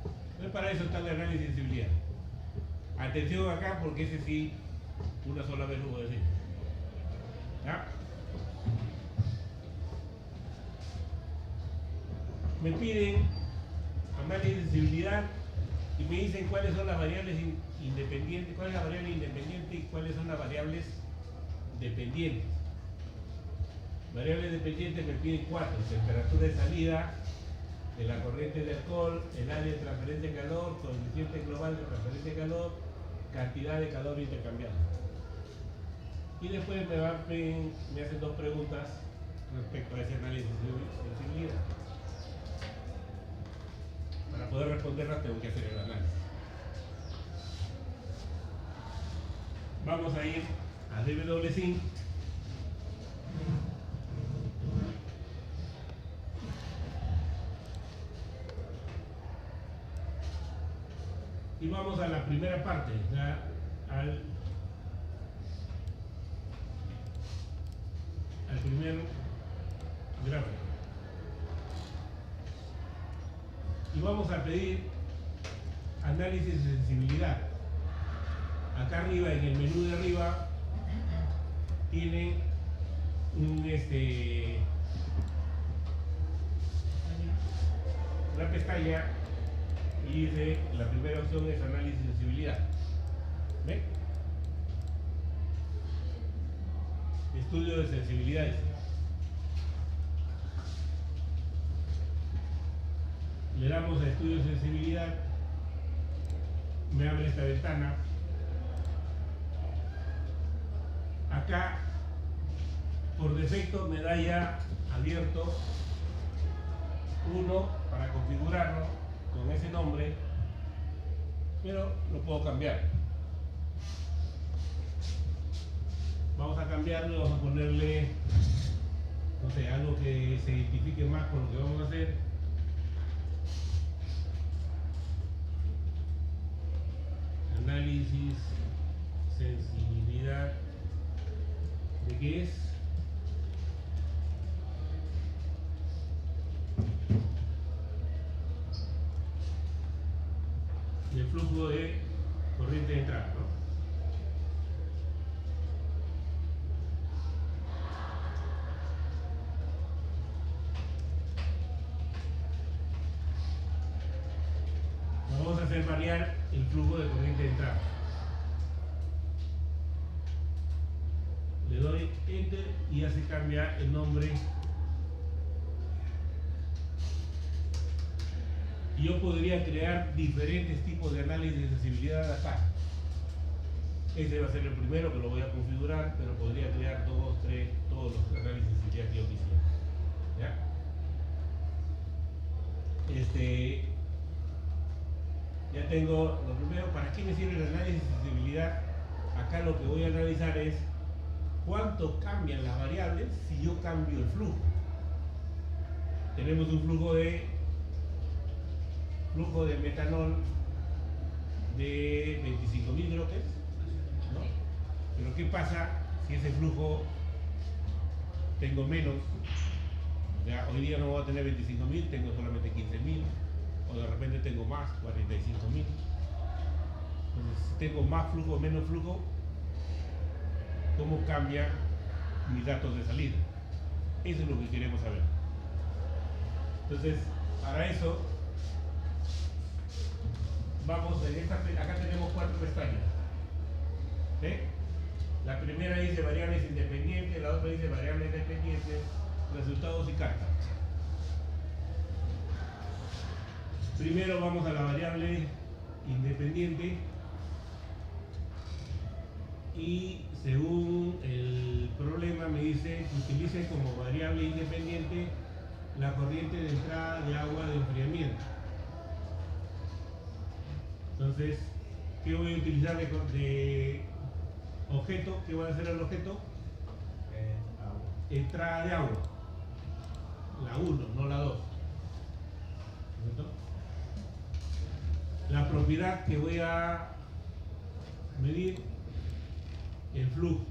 Entonces para eso está el análisis de sensibilidad. Atención acá porque ese sí, una sola vez lo voy a decir. ¿Ah? Me piden análisis de sensibilidad y me dicen cuáles son las variables independientes, cuál es la variable independiente y cuáles son las variables dependientes. Variables dependientes me piden 4: temperatura de salida de la corriente de alcohol, el área de transferencia de calor, coeficiente global de transferencia de calor, cantidad de calor intercambiado. Y después me hacen 2 preguntas respecto a ese análisis de sensibilidad. Para poder responderlas tengo que hacer el análisis. Vamos a ir a DWSync. Y vamos a la primera parte, ya al primer gráfico. Y vamos a pedir análisis de sensibilidad. Acá arriba, en el menú de arriba, tienen una pestaña y dice, la primera opción es análisis de sensibilidad. ¿Ven? Estudio de sensibilidades. Le damos a estudio de sensibilidad, me abre esta ventana. Acá, por defecto, me da ya abierto uno para configurarlo con ese nombre, pero lo puedo cambiar. Vamos a cambiarlo, vamos a ponerle, no sé, algo que se identifique más con lo que vamos a hacer. Análisis, sensibilidad, ¿de qué es? El flujo de corriente de entrada, ¿no? Vamos a hacer variar el flujo de corriente de entrada. Le doy Enter y ya se cambia el nombre. Y yo podría crear diferentes tipos de análisis de sensibilidad acá. Ese va a ser el primero que lo voy a configurar, pero podría crear 2, 3, todos los análisis de sensibilidad que yo quisiera. ¿Ya? Ya tengo lo primero. ¿Para qué me sirve el análisis de sensibilidad? Acá lo que voy a analizar es cuánto cambian las variables si yo cambio el flujo. Tenemos un flujo de metanol de 25.000 creo que es, ¿no? Pero ¿qué pasa si ese flujo tengo menos? Ya, hoy día no voy a tener 25.000, tengo solamente 15.000, o de repente tengo más, 45.000. Entonces, si tengo más flujo o menos flujo, ¿cómo cambia mis datos de salida. Eso es lo que queremos saber. Entonces, para eso, vamos acá tenemos 4 pestañas. ¿Sí? La primera dice variables independientes, la otra dice variables dependientes, resultados y cartas. Primero vamos a la variable independiente y según el problema me dice que utilice como variable independiente la corriente de entrada de agua de enfriamiento. Entonces, ¿qué voy a utilizar de objeto? ¿Qué voy a hacer el objeto? Agua. Entrada de agua. La 1, no la 2. ¿Correcto? La propiedad que voy a medir, el flujo.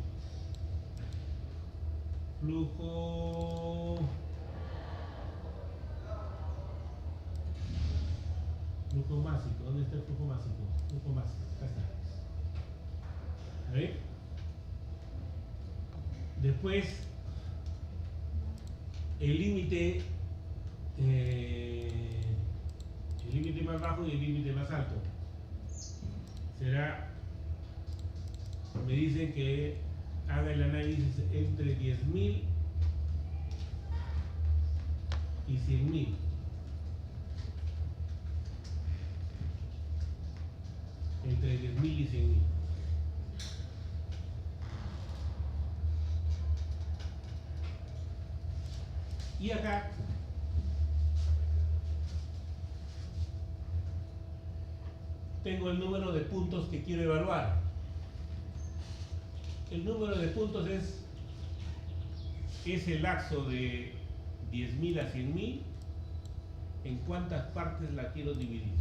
Flujo másico. ¿Dónde está el flujo másico? Flujo másico. Acá está. ¿Ahí? Después, el límite más bajo y el límite más alto. Me dicen que haga el análisis entre 10.000 y 100.000. Entre 10.000 y 100.000. Y acá tengo el número de puntos que quiero evaluar. El número de puntos es ese lapso de 10.000 a 100.000, en cuántas partes la quiero dividir.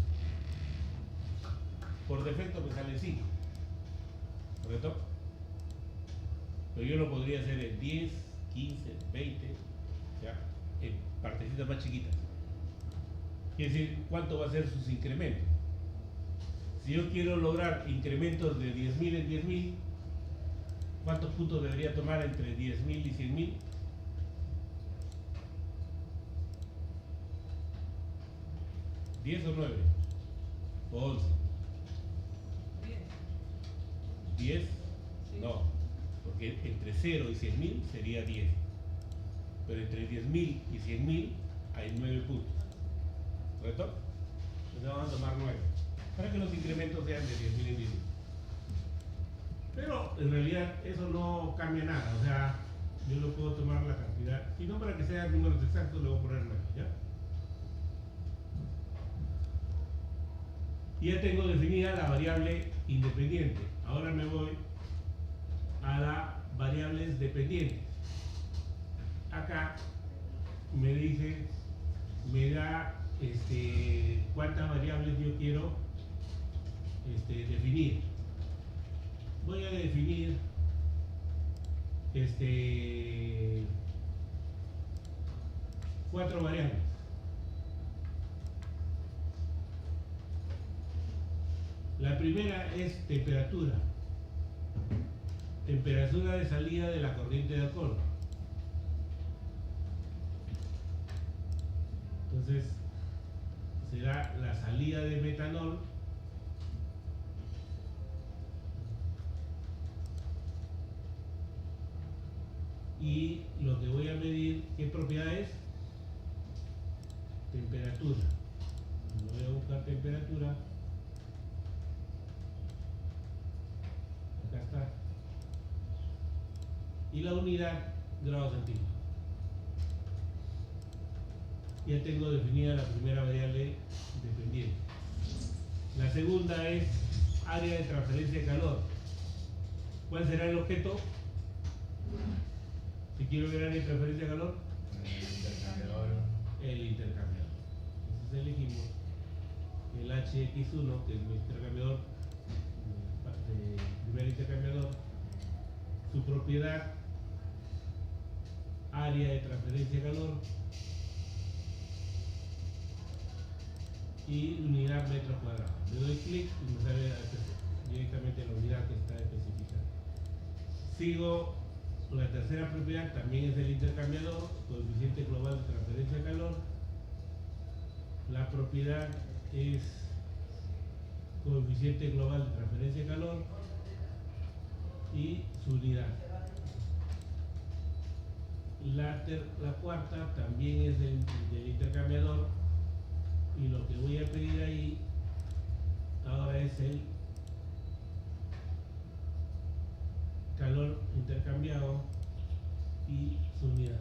Por defecto me sale 5, ¿correcto? Pero yo lo podría hacer en 10, 15, 20, ¿ya? En partecitas más chiquitas. Quiere decir, ¿cuánto va a ser sus incrementos? Si yo quiero lograr incrementos de 10.000 en 10.000, ¿cuántos puntos debería tomar entre 10.000 y 100.000? ¿10 o 9? ¿O 11? 10, no, porque entre 0 y 100.000 sería 10, pero entre 10.000 y 100.000 hay 9 puntos, ¿correcto? Entonces vamos a tomar 9, para que los incrementos sean de 10.000 en 10.000. Pero en realidad eso no cambia nada, o sea, yo lo puedo tomar la cantidad, y no para que sean números exactos, le voy a poner 9, ¿ya? Y ya tengo definida la variable independiente. Ahora me voy a las variables dependientes. Acá me dice, me da cuántas variables yo quiero definir. Voy a definir 4 variables. La primera es temperatura. Temperatura de salida de la corriente de alcohol. Entonces, será la salida de metanol y lo que voy a medir, ¿qué propiedad es? Temperatura. Voy a buscar temperatura. Acá está. Y la unidad, grados centígrados. Ya tengo definida la primera variable dependiente. La segunda es área de transferencia de calor. ¿Cuál será el objeto? Si quiero ver área de transferencia de calor, el intercambiador. Entonces elegimos el HX1, que es mi intercambiador, primer intercambiador, su propiedad, área de transferencia de calor y unidad metros cuadrados. Le doy clic y me sale directamente la unidad que está especificada. Sigo La tercera propiedad también es el intercambiador, coeficiente global de transferencia de calor. La propiedad es coeficiente global de transferencia de calor y su unidad. La cuarta también es del intercambiador, y lo que voy a pedir ahí ahora es el calor intercambiado y su unidad.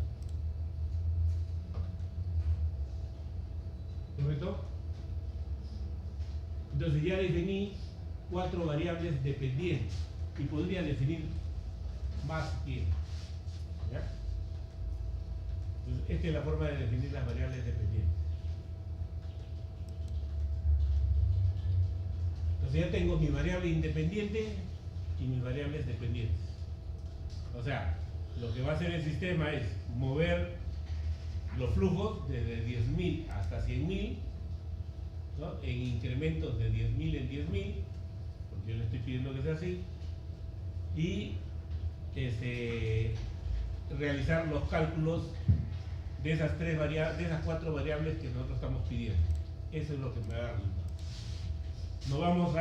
¿Correcto? Entonces ya definí 4 variables dependientes y podría definir más si quiero. ¿Ya? Entonces, esta es la forma de definir las variables dependientes. Entonces ya tengo mi variable independiente y mis variables dependientes. O sea, lo que va a hacer el sistema es mover los flujos desde 10.000 hasta 100.000, ¿no? En incrementos de 10.000 en 10.000, porque yo le estoy pidiendo que sea así, y realizar los cálculos de esas 4 variables que nosotros estamos pidiendo. Eso es lo que me va a dar resultado. Nos vamos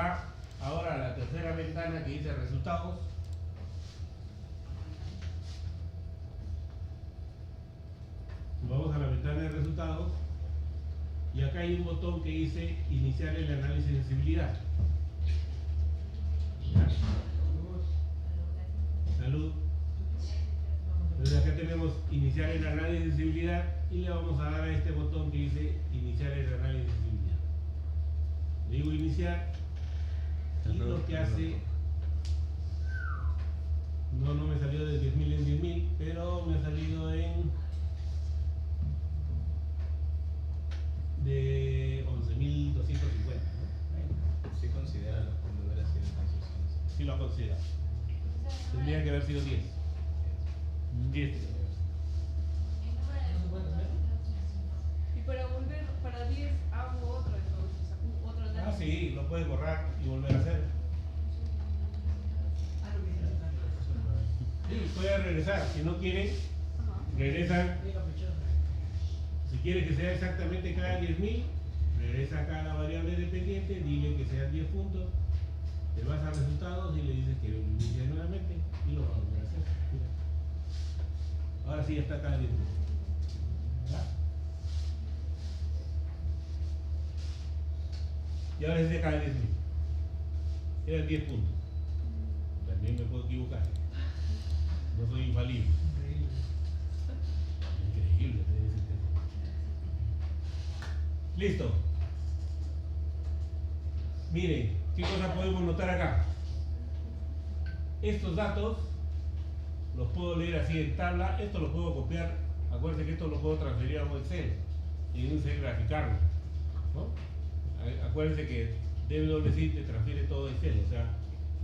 ahora a la tercera ventana que dice resultados. Nos vamos a la ventana de resultados y acá hay un botón que dice iniciar el análisis de sensibilidad. ¿Ya? Salud. Entonces acá tenemos iniciar el análisis de sensibilidad y le vamos a dar a este botón que dice iniciar el análisis de sensibilidad. Le digo iniciar y lo que hace, no me salió de 10.000 en 10.000, pero me ha salido de 11.250, ¿no? Sí considera los puntos de haber sido en Sí lo considera. Tendría que haber sido 10. 10. Y para volver, para 10 hago otro entonces, otro análisis. Ah, sí, lo puedes borrar y volver a hacer. Ah, lo que Sí, puede regresar. Si no quiere, regresan. Si quiere que sea exactamente cada 10.000, regresa a cada variable dependiente, dile que sean 10 puntos, te vas a resultados y le dices que lo inicie nuevamente y lo vas a volver a hacer. Mira. Ahora sí ya está cada 10 puntos. ¿Ya? Y ahora es de cada 10.000. Eran 10 puntos. También me puedo equivocar. No soy infalible. Increíble. Listo. Miren, ¿qué cosa podemos notar acá? Estos datos los puedo leer así en tabla. Esto lo puedo copiar. Acuérdense que esto lo puedo transferir a un Excel y en un Excel graficarlo, ¿no? Acuérdense que DWC te transfiere todo a Excel. O sea,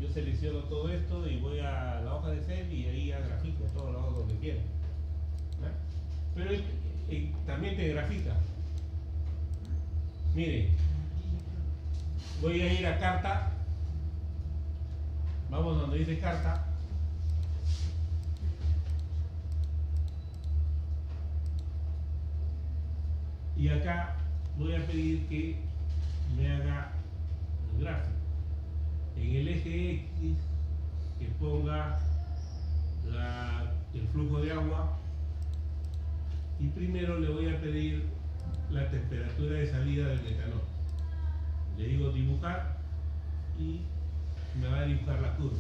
yo selecciono todo esto y voy a la hoja de Excel y ahí ya grafico todo lo hago donde quiera, ¿no? Pero también te grafica. Mire, voy a ir a carta. Vamos donde dice carta. Y acá voy a pedir que me haga el gráfico. En el eje X, que ponga el flujo de agua. Y primero le voy a pedir la temperatura de salida del metanol. Le digo dibujar y me va a dibujar la curva.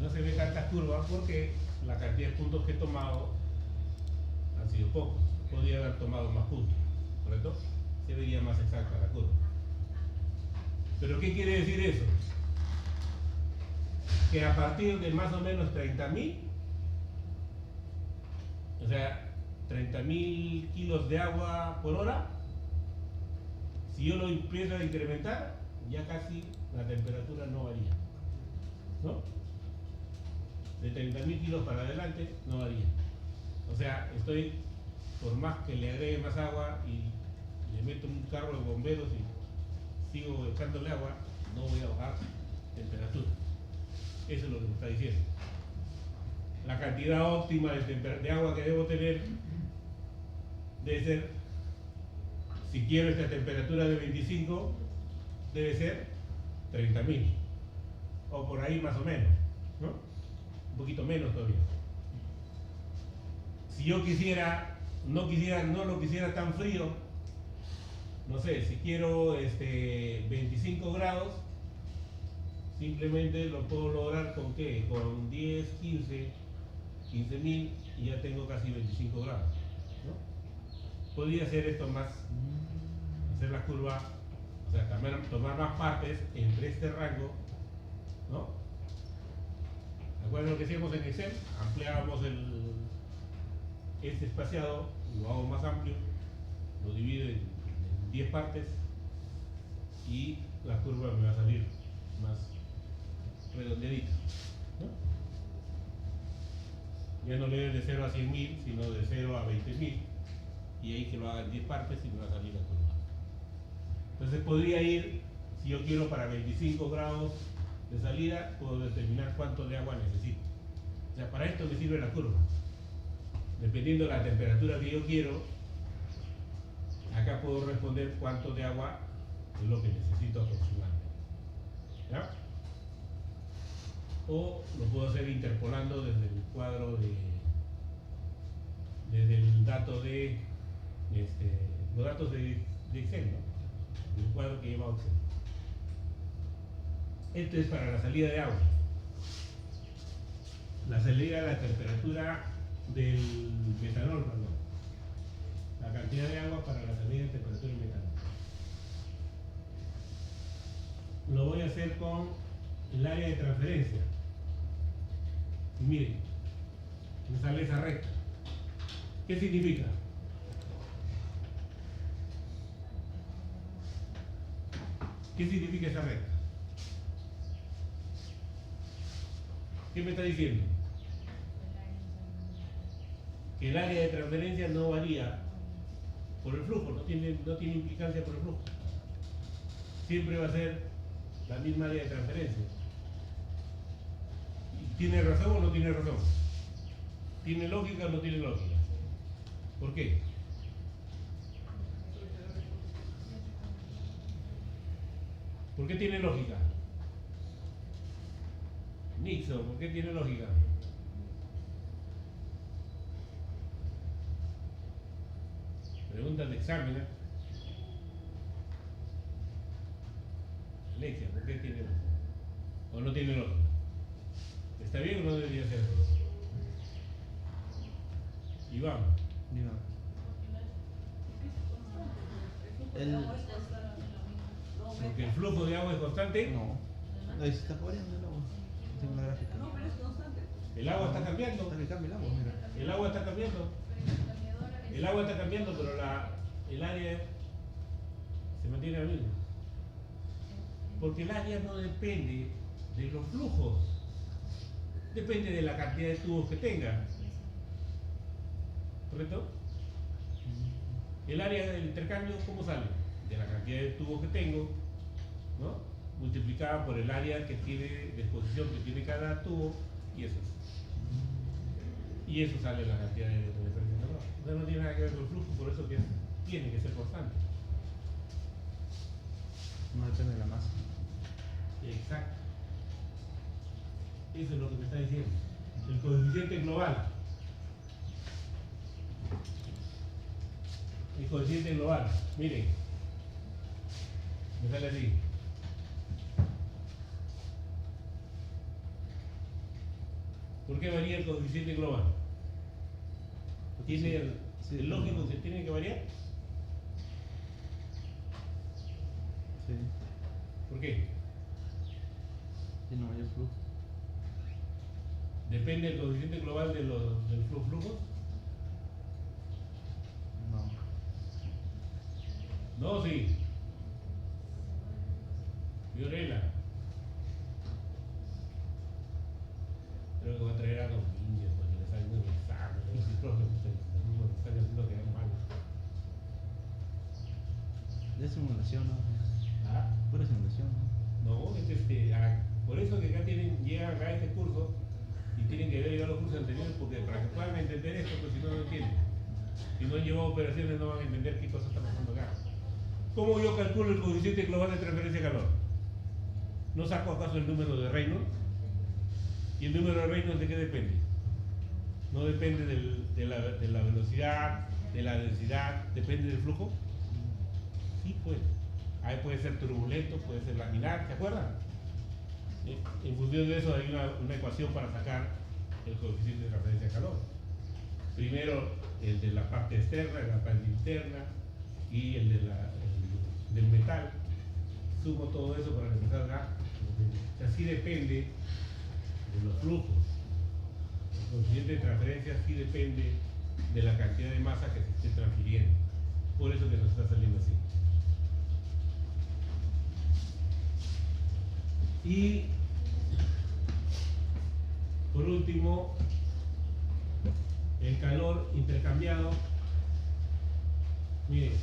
No se ve tantas curvas porque la cantidad de puntos que he tomado han sido pocos. Podría haber tomado más puntos, ¿correcto? Se vería más exacta la curva. ¿Pero qué quiere decir eso? Que a partir de más o menos 30.000, o sea, 30.000 kilos de agua por hora, si yo lo empiezo a incrementar, ya casi la temperatura no varía, ¿no? De 30.000 kilos para adelante no varía. O sea, por más que le agregue más agua y le meto un carro de bomberos y sigo echándole agua, no voy a bajar temperatura. Eso es lo que me está diciendo. la cantidad óptima de agua que debo tener debe ser, si quiero esta temperatura de 25, debe ser 30.000, o por ahí más o menos, ¿no? Un poquito menos todavía. Si yo no lo quisiera tan frío, no sé, si quiero 25 grados, simplemente lo puedo lograr con ¿qué? Con 10, 15.000 y ya tengo casi 25 grados, ¿no? Podría hacer esto más, hacer la curva, o sea, tomar más partes entre este rango, ¿no? ¿Recuerdan lo que hacíamos en Excel? Ampliábamos este espaciado, lo hago más amplio, lo divido en 10 partes y la curva me va a salir más redondeadita, ¿no? Ya no le doy de 0 a 100.000, sino de 0 a 20.000, y ahí que lo haga en 10 partes y me va a salir la curva. Entonces podría ir, si yo quiero para 25 grados de salida, puedo determinar cuánto de agua necesito. O sea, para esto me sirve la curva. Dependiendo de la temperatura que yo quiero, acá puedo responder cuánto de agua es lo que necesito aproximadamente, ¿ya? O lo puedo hacer interpolando desde el cuadro desde el dato de los datos de Excel, ¿no? El cuadro que lleva Excel. Esto es para la salida de agua. La salida de la temperatura del metanol, perdón. La cantidad de agua para la salida de temperatura del metanol. Lo voy a hacer con el área de transferencia. Y miren, me sale esa recta. ¿Qué significa? ¿Qué significa esa recta? ¿Qué me está diciendo? Que el área de transferencia no varía por el flujo, no tiene implicancia por el flujo. Siempre va a ser la misma área de transferencia. ¿Tiene razón o no tiene razón? ¿Tiene lógica o no tiene lógica? ¿Por qué? ¿Por qué tiene lógica? Nixon, ¿por qué tiene lógica? Preguntas de examen, ¿eh? Alexia, ¿por qué tiene lógica? ¿O no tiene lógica? ¿Está bien o no debería ser así? Iván. Porque el flujo de agua es constante. No. Ahí se está variando el agua. Tengo la gráfica. No, pero es constante. El agua está cambiando. Está que cambia el agua, mira. El agua está cambiando. El agua está cambiando, pero el área se mantiene la misma. Porque el área no depende de los flujos. Depende de la cantidad de tubos que tenga. ¿Correcto? El área del intercambio, ¿cómo sale? De la cantidad de tubos que tengo, ¿no? Multiplicada por el área que tiene, de exposición que tiene cada tubo, y eso. Y eso sale la cantidad de diferencia. No tiene nada que ver con el flujo, por eso que tiene que ser constante. No depende de la masa. Exacto. Eso es lo que me está diciendo. El coeficiente global. El coeficiente global. Miren. Me sale así. ¿Por qué varía el coeficiente global? ¿Tiene el lógico que tiene que variar? Sí. ¿Por qué? Tiene mayor flujo. ¿Depende del coeficiente global del flujo? No. No, sí. Fiorella. Creo que voy a traer a los niños porque les salen un examen. Y profe, ustedes están haciendo que hagan mal. De simulación, ¿no? ¿Ah? Pura simulación, ¿no? No, por eso que acá llegan acá a este curso y tienen que ver los cursos curso anterior, porque para que puedan entender esto, pues si no, no entienden. Si no han llevado operaciones, no van a entender qué cosa está pasando acá. ¿Cómo yo calculo el coeficiente global de transferencia de calor? ¿No saco acaso el número de Reynolds? ¿Y el número de Reynolds de qué depende? No depende de la velocidad, de la densidad, depende del flujo. Sí, pues. Ahí puede ser turbulento, puede ser laminar, ¿se acuerdan? En función de eso hay una ecuación para sacar el coeficiente de transferencia de calor. Primero el de la parte externa, la parte interna y el del metal. Sumo todo eso para que me salga. O sea, sí depende de los flujos. El coeficiente de transferencia sí depende de la cantidad de masa que se esté transfiriendo. Por eso que nos está saliendo así. Y por último, el calor intercambiado. Miren,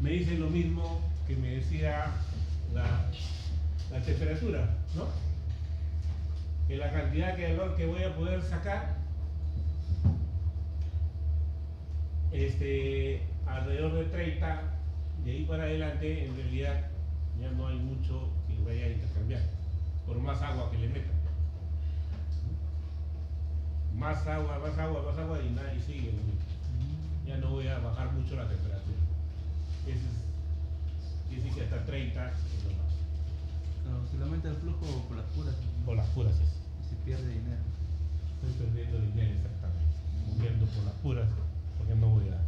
me dice lo mismo que me decía la temperatura, ¿no? Que la cantidad de calor que voy a poder sacar alrededor de 30, de ahí para adelante en realidad ya no hay mucho que vaya a intercambiar, por más agua que le metan. Más agua y nadie sigue lo mismo. Ya no voy a bajar mucho la temperatura. Quiere decir que hasta 30 es lo más. Claro, se le aumenta el flujo por las puras. Por las puras es. Y se pierde dinero. Estoy perdiendo dinero exactamente. Moviendo por las puras porque no voy a.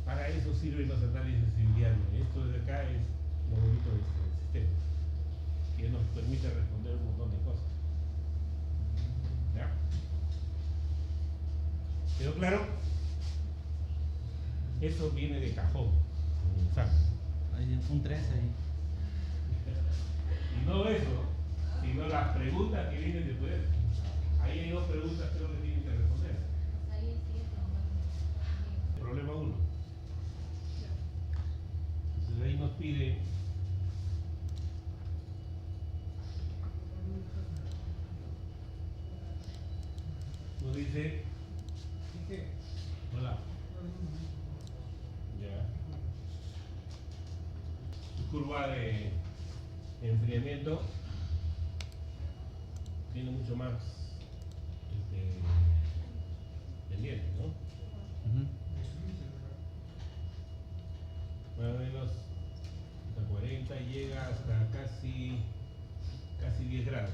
Para eso sirven los análisis diarios. Esto de acá es lo bonito de este sistema, que nos permite responder un montón de cosas. ¿Ya? ¿Quedó claro? Eso viene de cajón. ¿Sabes? Hay un 3 ahí. Y no eso, sino las preguntas que vienen después. Ahí hay dos preguntas creo que tienen que responder. Problema 1. Entonces ahí nos pide nos dice hola. Ya. Su curva de enfriamiento tiene mucho más pendiente, ¿no? Más o menos hasta 40 y llega hasta casi 10 grados,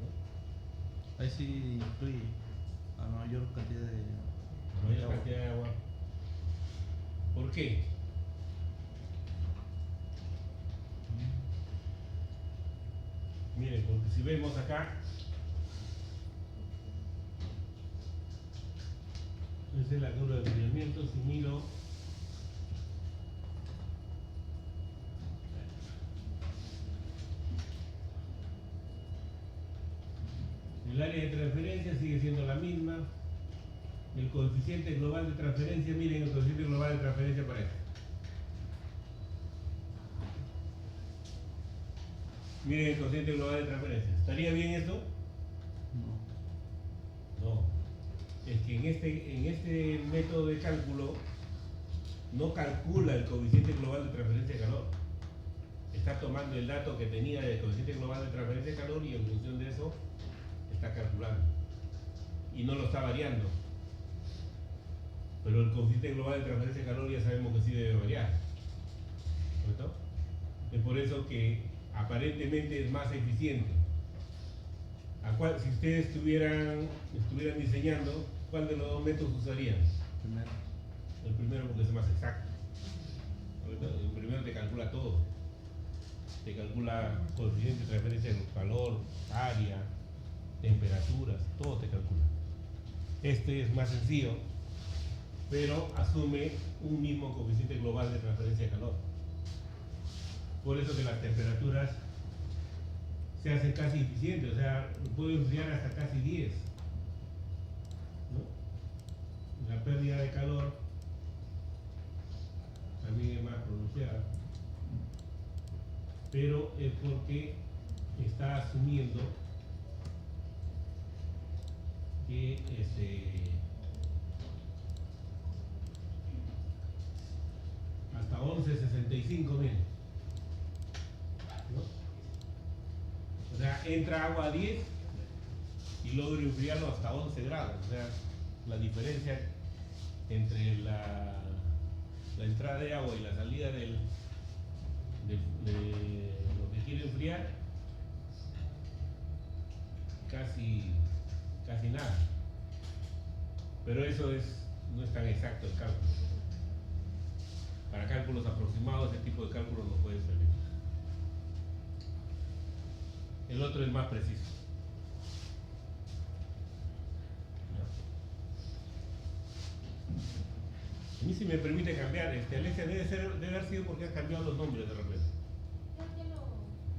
¿no? Ahí sí incluye a mayor cantidad de Mayor cantidad de agua. ¿Por qué? Miren, porque si vemos acá, esa es la curva de enfriamiento. Si miro el área de transferencia sigue siendo la misma. El coeficiente global de transferencia, miren el coeficiente global de transferencia para esto. Miren el coeficiente global de transferencia. ¿Estaría bien esto? No. Es que en este método de cálculo no calcula el coeficiente global de transferencia de calor. Está tomando el dato que tenía del coeficiente global de transferencia de calor y en función de eso está calculando. Y no lo está variando. Pero el coeficiente global de transferencia de calor ya sabemos que sí debe variar. ¿Correcto? Es por eso que aparentemente es más eficiente. Si ustedes estuvieran diseñando, ¿cuál de los dos métodos usarían? primero. El primero porque es más exacto. ¿Correcto? El primero te calcula todo. Te calcula coeficiente de transferencia de calor, área, temperaturas, todo te calcula. Este es más sencillo, pero asume un mismo coeficiente global de transferencia de calor. Por eso que las temperaturas se hacen casi eficientes, o sea, puede enfriar hasta casi 10, ¿no? La pérdida de calor también es más pronunciada, pero es porque está asumiendo que hasta 11.65 mil, ¿no? O sea, entra agua a 10 y logro enfriarlo hasta 11 grados. O sea, la diferencia entre la entrada de agua y la salida de lo que quiere enfriar, casi nada. Pero eso no es tan exacto el cálculo. Para cálculos aproximados, ese tipo de cálculo no puede servir. El otro es más preciso. A mí, si me permite cambiar, Alexia, debe haber sido porque ha cambiado los nombres de repente.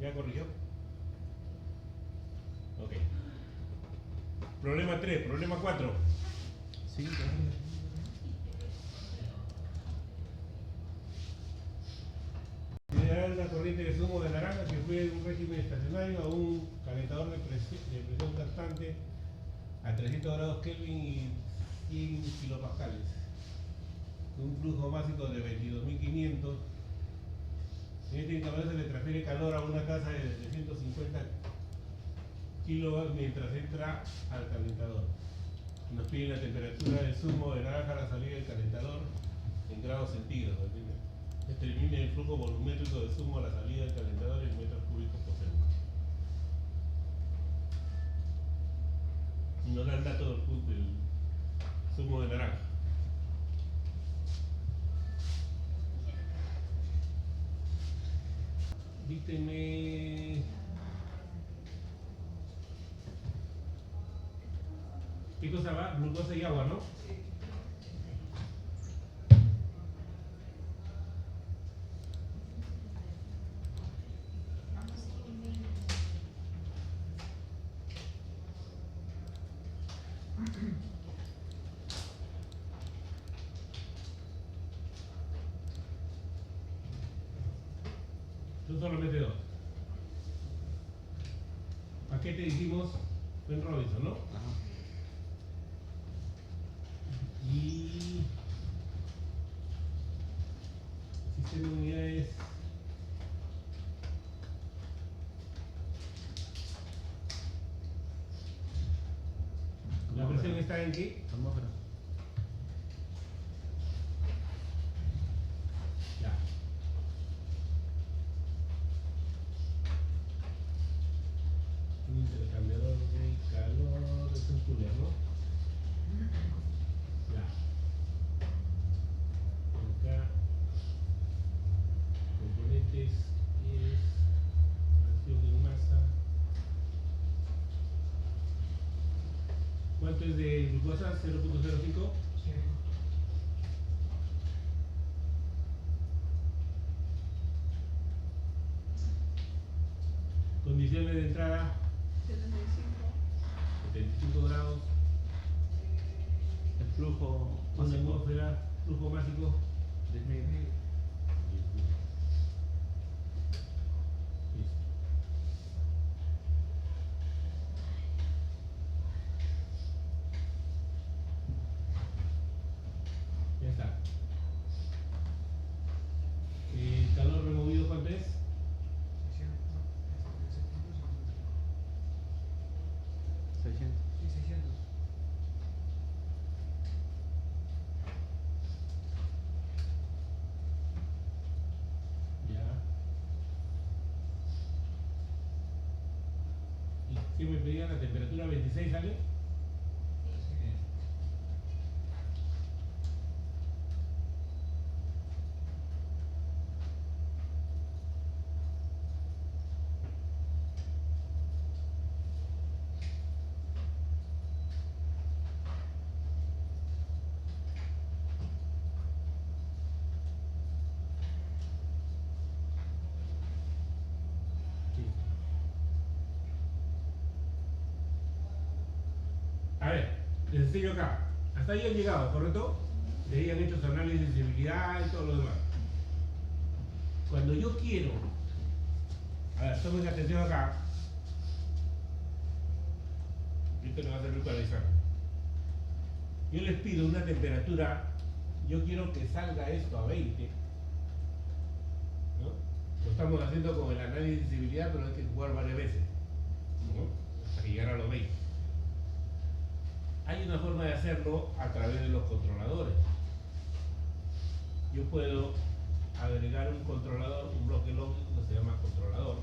¿Ya corrigió? Ok. Problema 3, problema 4. Sí, Considerar una corriente de zumo de naranja que fluye de un régimen estacionario a un calentador de presión constante a 300 grados Kelvin y 100 kilopascales. Un flujo básico de 22.500. En este intervalo se le transfiere calor a una tasa de 750 kilowatts mientras entra al calentador. Nos piden la temperatura del zumo de naranja a la salida del calentador en grados centígrados. Determine el flujo volumétrico del zumo a la salida del calentador en metros cúbicos por segundo. Nos da el dato del zumo de naranja. Díctenme. ¿Qué cosa va? Glucosa y agua, ¿no? Son solamente dos. Paquete dijimos fue en Robinson, ¿no? Ajá. Y el sistema de unidades la presión está en qué? Atmósfera. Ya. Un intercambiador de calor, es un cooler, ¿no? Ya. Acá componentes es fracción en masa. ¿Cuánto es de glucosa? 0.05. Sí. Condiciones de entrada 75. 75 grados, El flujo una básico. atmósfera, flujo básico. 10.000. Listo. Ya está. ¿El calor removido cuánto es? 600. Sí, 600. Ya. ¿Y qué me pedían? ¿La temperatura 26 sale? Sí. A ver, les enseño acá. Hasta ahí han llegado, ¿correcto? De ahí han hecho su análisis de sensibilidad y todo lo demás. Cuando yo quiero, a ver, tomen atención acá. esto le va a servir para avisar. Yo les pido una temperatura, yo quiero que salga esto a 20, ¿no? Lo estamos haciendo con el análisis de visibilidad, pero hay que jugar varias veces, ¿no? Hasta llegar a los 20. Hay una forma de hacerlo a través de los controladores. Yo puedo agregar un controlador, un bloque lógico que se llama controlador.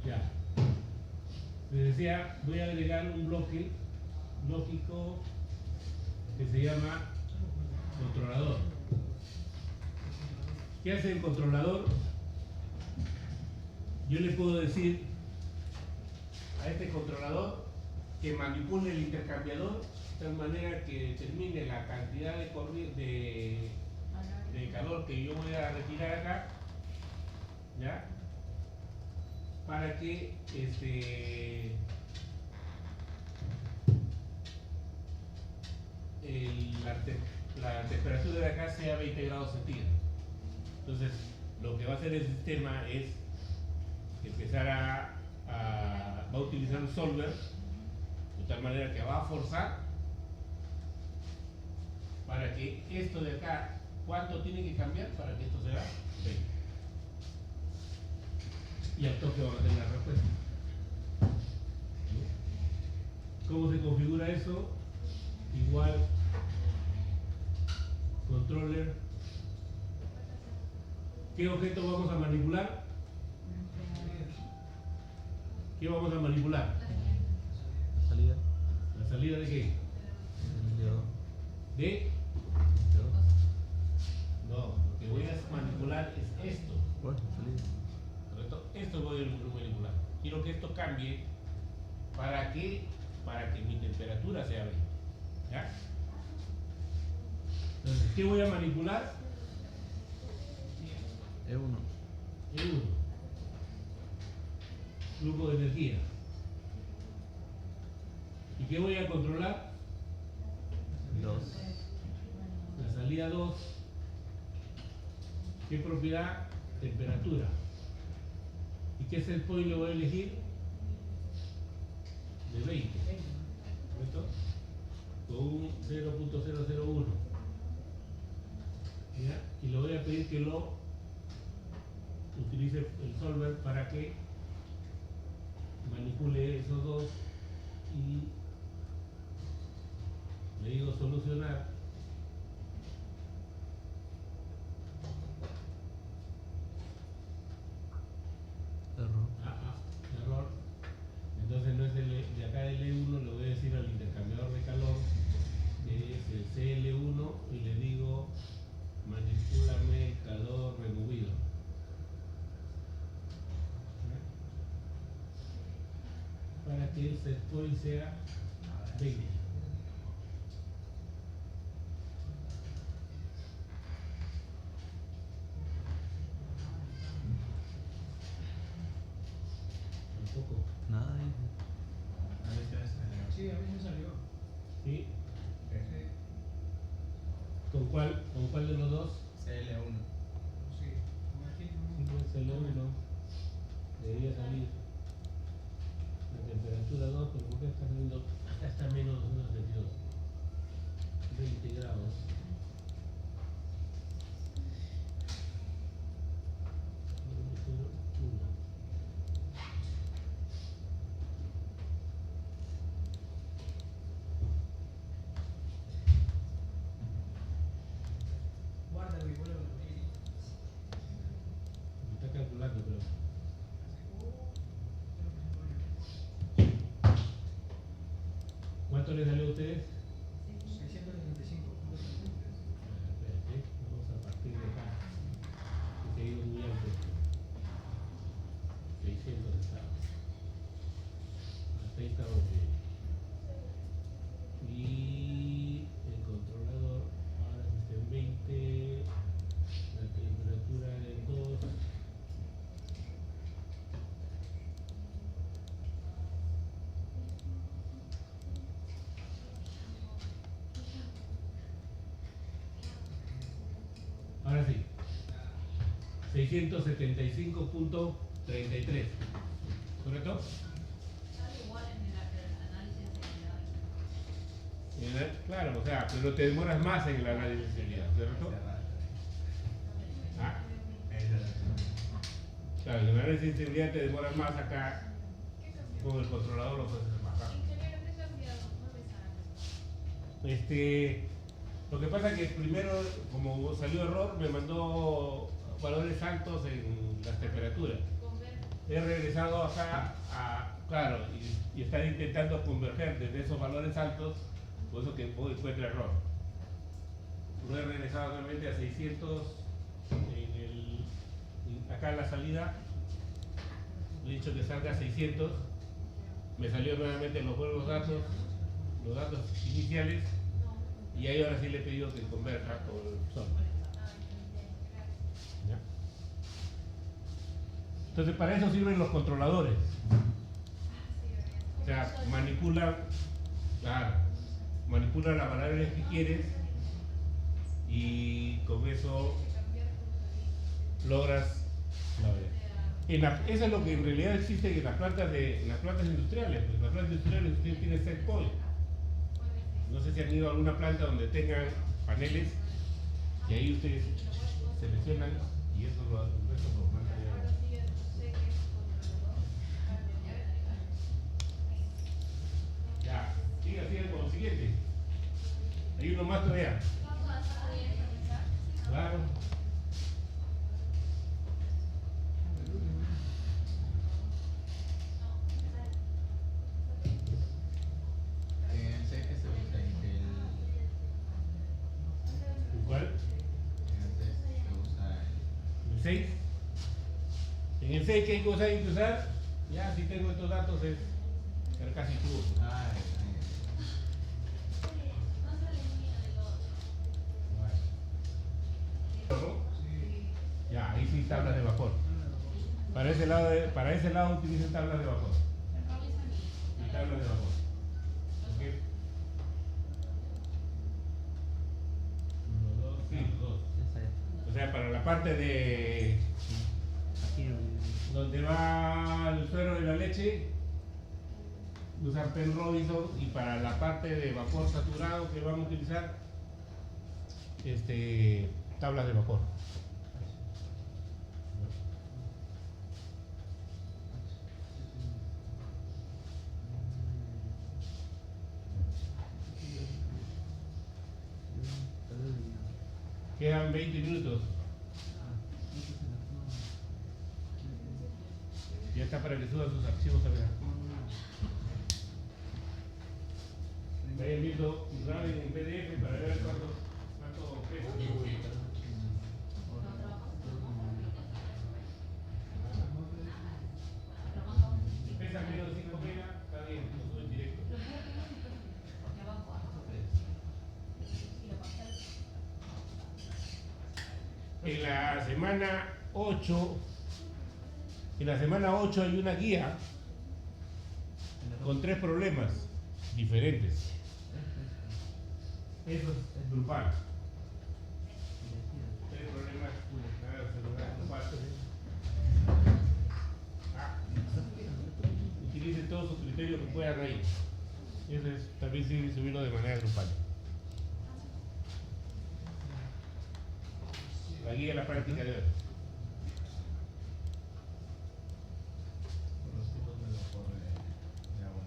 Ya. Les decía, voy a agregar un bloque lógico que se llama controlador. ¿Qué hace el controlador? Yo le puedo decir a este controlador que manipule el intercambiador de tal manera que determine la cantidad de calor que yo voy a retirar acá, ¿ya? Para que la temperatura de acá sea 20 grados centígrados. Entonces, lo que va a hacer el sistema es empezar va a utilizar un solver de tal manera que va a forzar para que esto de acá, ¿cuánto tiene que cambiar para que esto sea 20? Y al toque vamos a tener la respuesta. ¿Cómo se configura eso? Igual controller. ¿Qué objeto vamos a manipular? ¿Qué vamos a manipular? La salida. ¿La salida de qué? ¿De? No, lo que voy a manipular es esto. Bueno, salida. ¿Correcto? Esto voy a manipular. Quiero que esto cambie para que mi temperatura sea 20. ¿Ya? Entonces, ¿qué voy a manipular? E1. E1. Flujo de energía. ¿Y qué voy a controlar? 2. La salida 2. ¿Qué propiedad? Temperatura. ¿Y qué set point le voy a elegir? De 20. ¿Correcto? Con un 0.001. ¿Ya? Y le voy a pedir que lo utilice el solver para que manipule esos dos y le digo solucionar. Error. Entonces no es de acá del E1, le voy a decir al intercambiador de calor que es el CL1 y le digo manipúlame el calor removido. Para que el set point sea 20. Tampoco. Nada ahí. A ver si a veces salió. Sí, a mí me salió. ¿Sí? Sí. ¿Con cuál de los dos? CL1. Sí. Como aquí Sí, no. pues el 1 debería salir. La temperatura 2, pero ¿por qué está saliendo? Acá está menos 272. 20 grados. Guárdalo y vuelve a venir. Me está calculando, pero. ¿Cuánto les salió a ustedes? 675.33. ¿Correcto? Sale igual en el análisis de seguridad. Claro, o sea, pero te demoras más en el análisis de seguridad, ¿cierto? Ah, claro, en el análisis de seguridad te demoras más acá, con el controlador lo puedes hacer más rápido. Ingeniero, ¿qué cambiado? No me sale. Lo que pasa es que primero, como salió error, me mandó valores altos en las temperaturas. He regresado acá claro, y está intentando converger desde esos valores altos, por eso que encuentra error. Lo he regresado nuevamente a 600 acá en la salida, le he dicho que salga a 600, me salió nuevamente los buenos datos, los datos iniciales, y ahí ahora sí le he pedido que converja con el software. ¿Ya? Entonces para eso sirven los controladores. O sea, manipulan las variables que quieres y con eso logras la variable. Eso es lo que en realidad existe en las plantas industriales. En las plantas industriales usted tiene set point. No sé si han ido a alguna planta donde tengan paneles y ahí ustedes seleccionan y eso lo manda ya. Ya, sigue con lo siguiente. Hay uno más todavía. Claro. Sé que se usa Intel. ¿Cuál? Se usa ¿El 6? En el 6, ¿qué cosa hay que usar? Ya, si tengo estos datos, es casi tubo. Ya, ahí sí tablas de vapor. Para ese lado utilicen tablas de vapor. Y tablas de vapor. ¿Ok? Los dos, sí, los dos. O sea, para la parte de donde va el suero de la leche, usan Penn Robinson, y para la parte de vapor saturado que vamos a utilizar, tablas de vapor. Quedan 20 minutos. Ya está para que suban sus archivos a ver. Vayan viendo, graben en PDF para ver cuánto pesa. Si pesa menos de 5 megas, está bien, lo suben directo. En la semana 8 hay una guía con 3 problemas diferentes. Eso es grupal. 3 problemas grupal. Utilicen todos sus criterios que puedan ahí. Eso es también sí subirlo de manera grupal. La guía de la práctica de hoy. por los tipos de vapor de agua.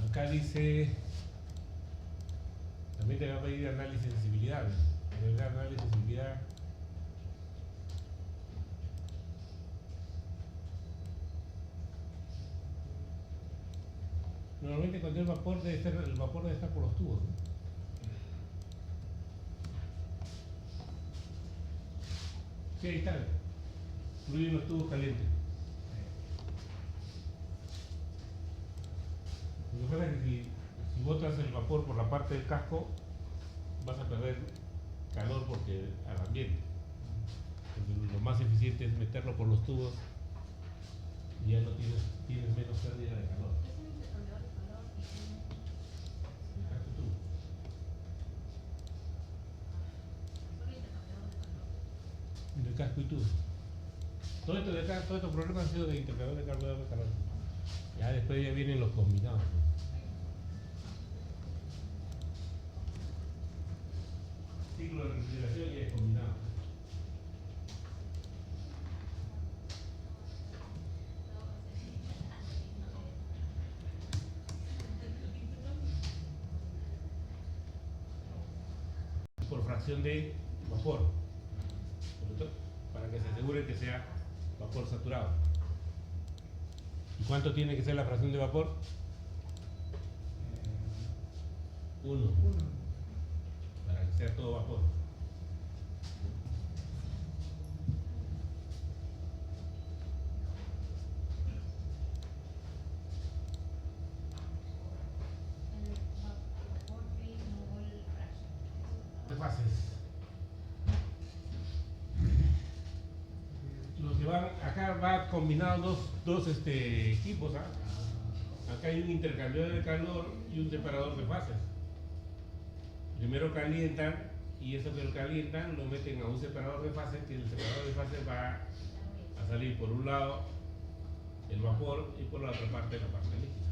Acá dice, también te va a pedir análisis de sensibilidad. El análisis de sensibilidad. Normalmente cuando el vapor debe estar por los tubos, ¿no? Sí, ahí está. Fluyen los tubos calientes. Lo que pasa es que si botas el vapor por la parte del casco, vas a perder calor porque al ambiente. Entonces, lo más eficiente es meterlo por los tubos y ya no tienes menos pérdida de calor. Dejaste tú. el casco y tubo. Todo esto de acá, todos estos problemas han sido de intercambio de carbohidratos de calor. Ya después ya vienen los combinados. Ciclo de refrigeración y es combinado. Por fracción de vapor, ¿correcto? Para que se asegure que sea vapor saturado. ¿Y cuánto tiene que ser la fracción de vapor? 1, para que sea todo vapor. De fases. Los que van, acá va combinado dos equipos, ¿ah? Acá hay un intercambiador de calor y un separador de fases. Primero calientan y eso que lo calientan lo meten a un separador de fases, que el separador de fases va a salir por un lado el vapor y por la otra parte la parte líquida.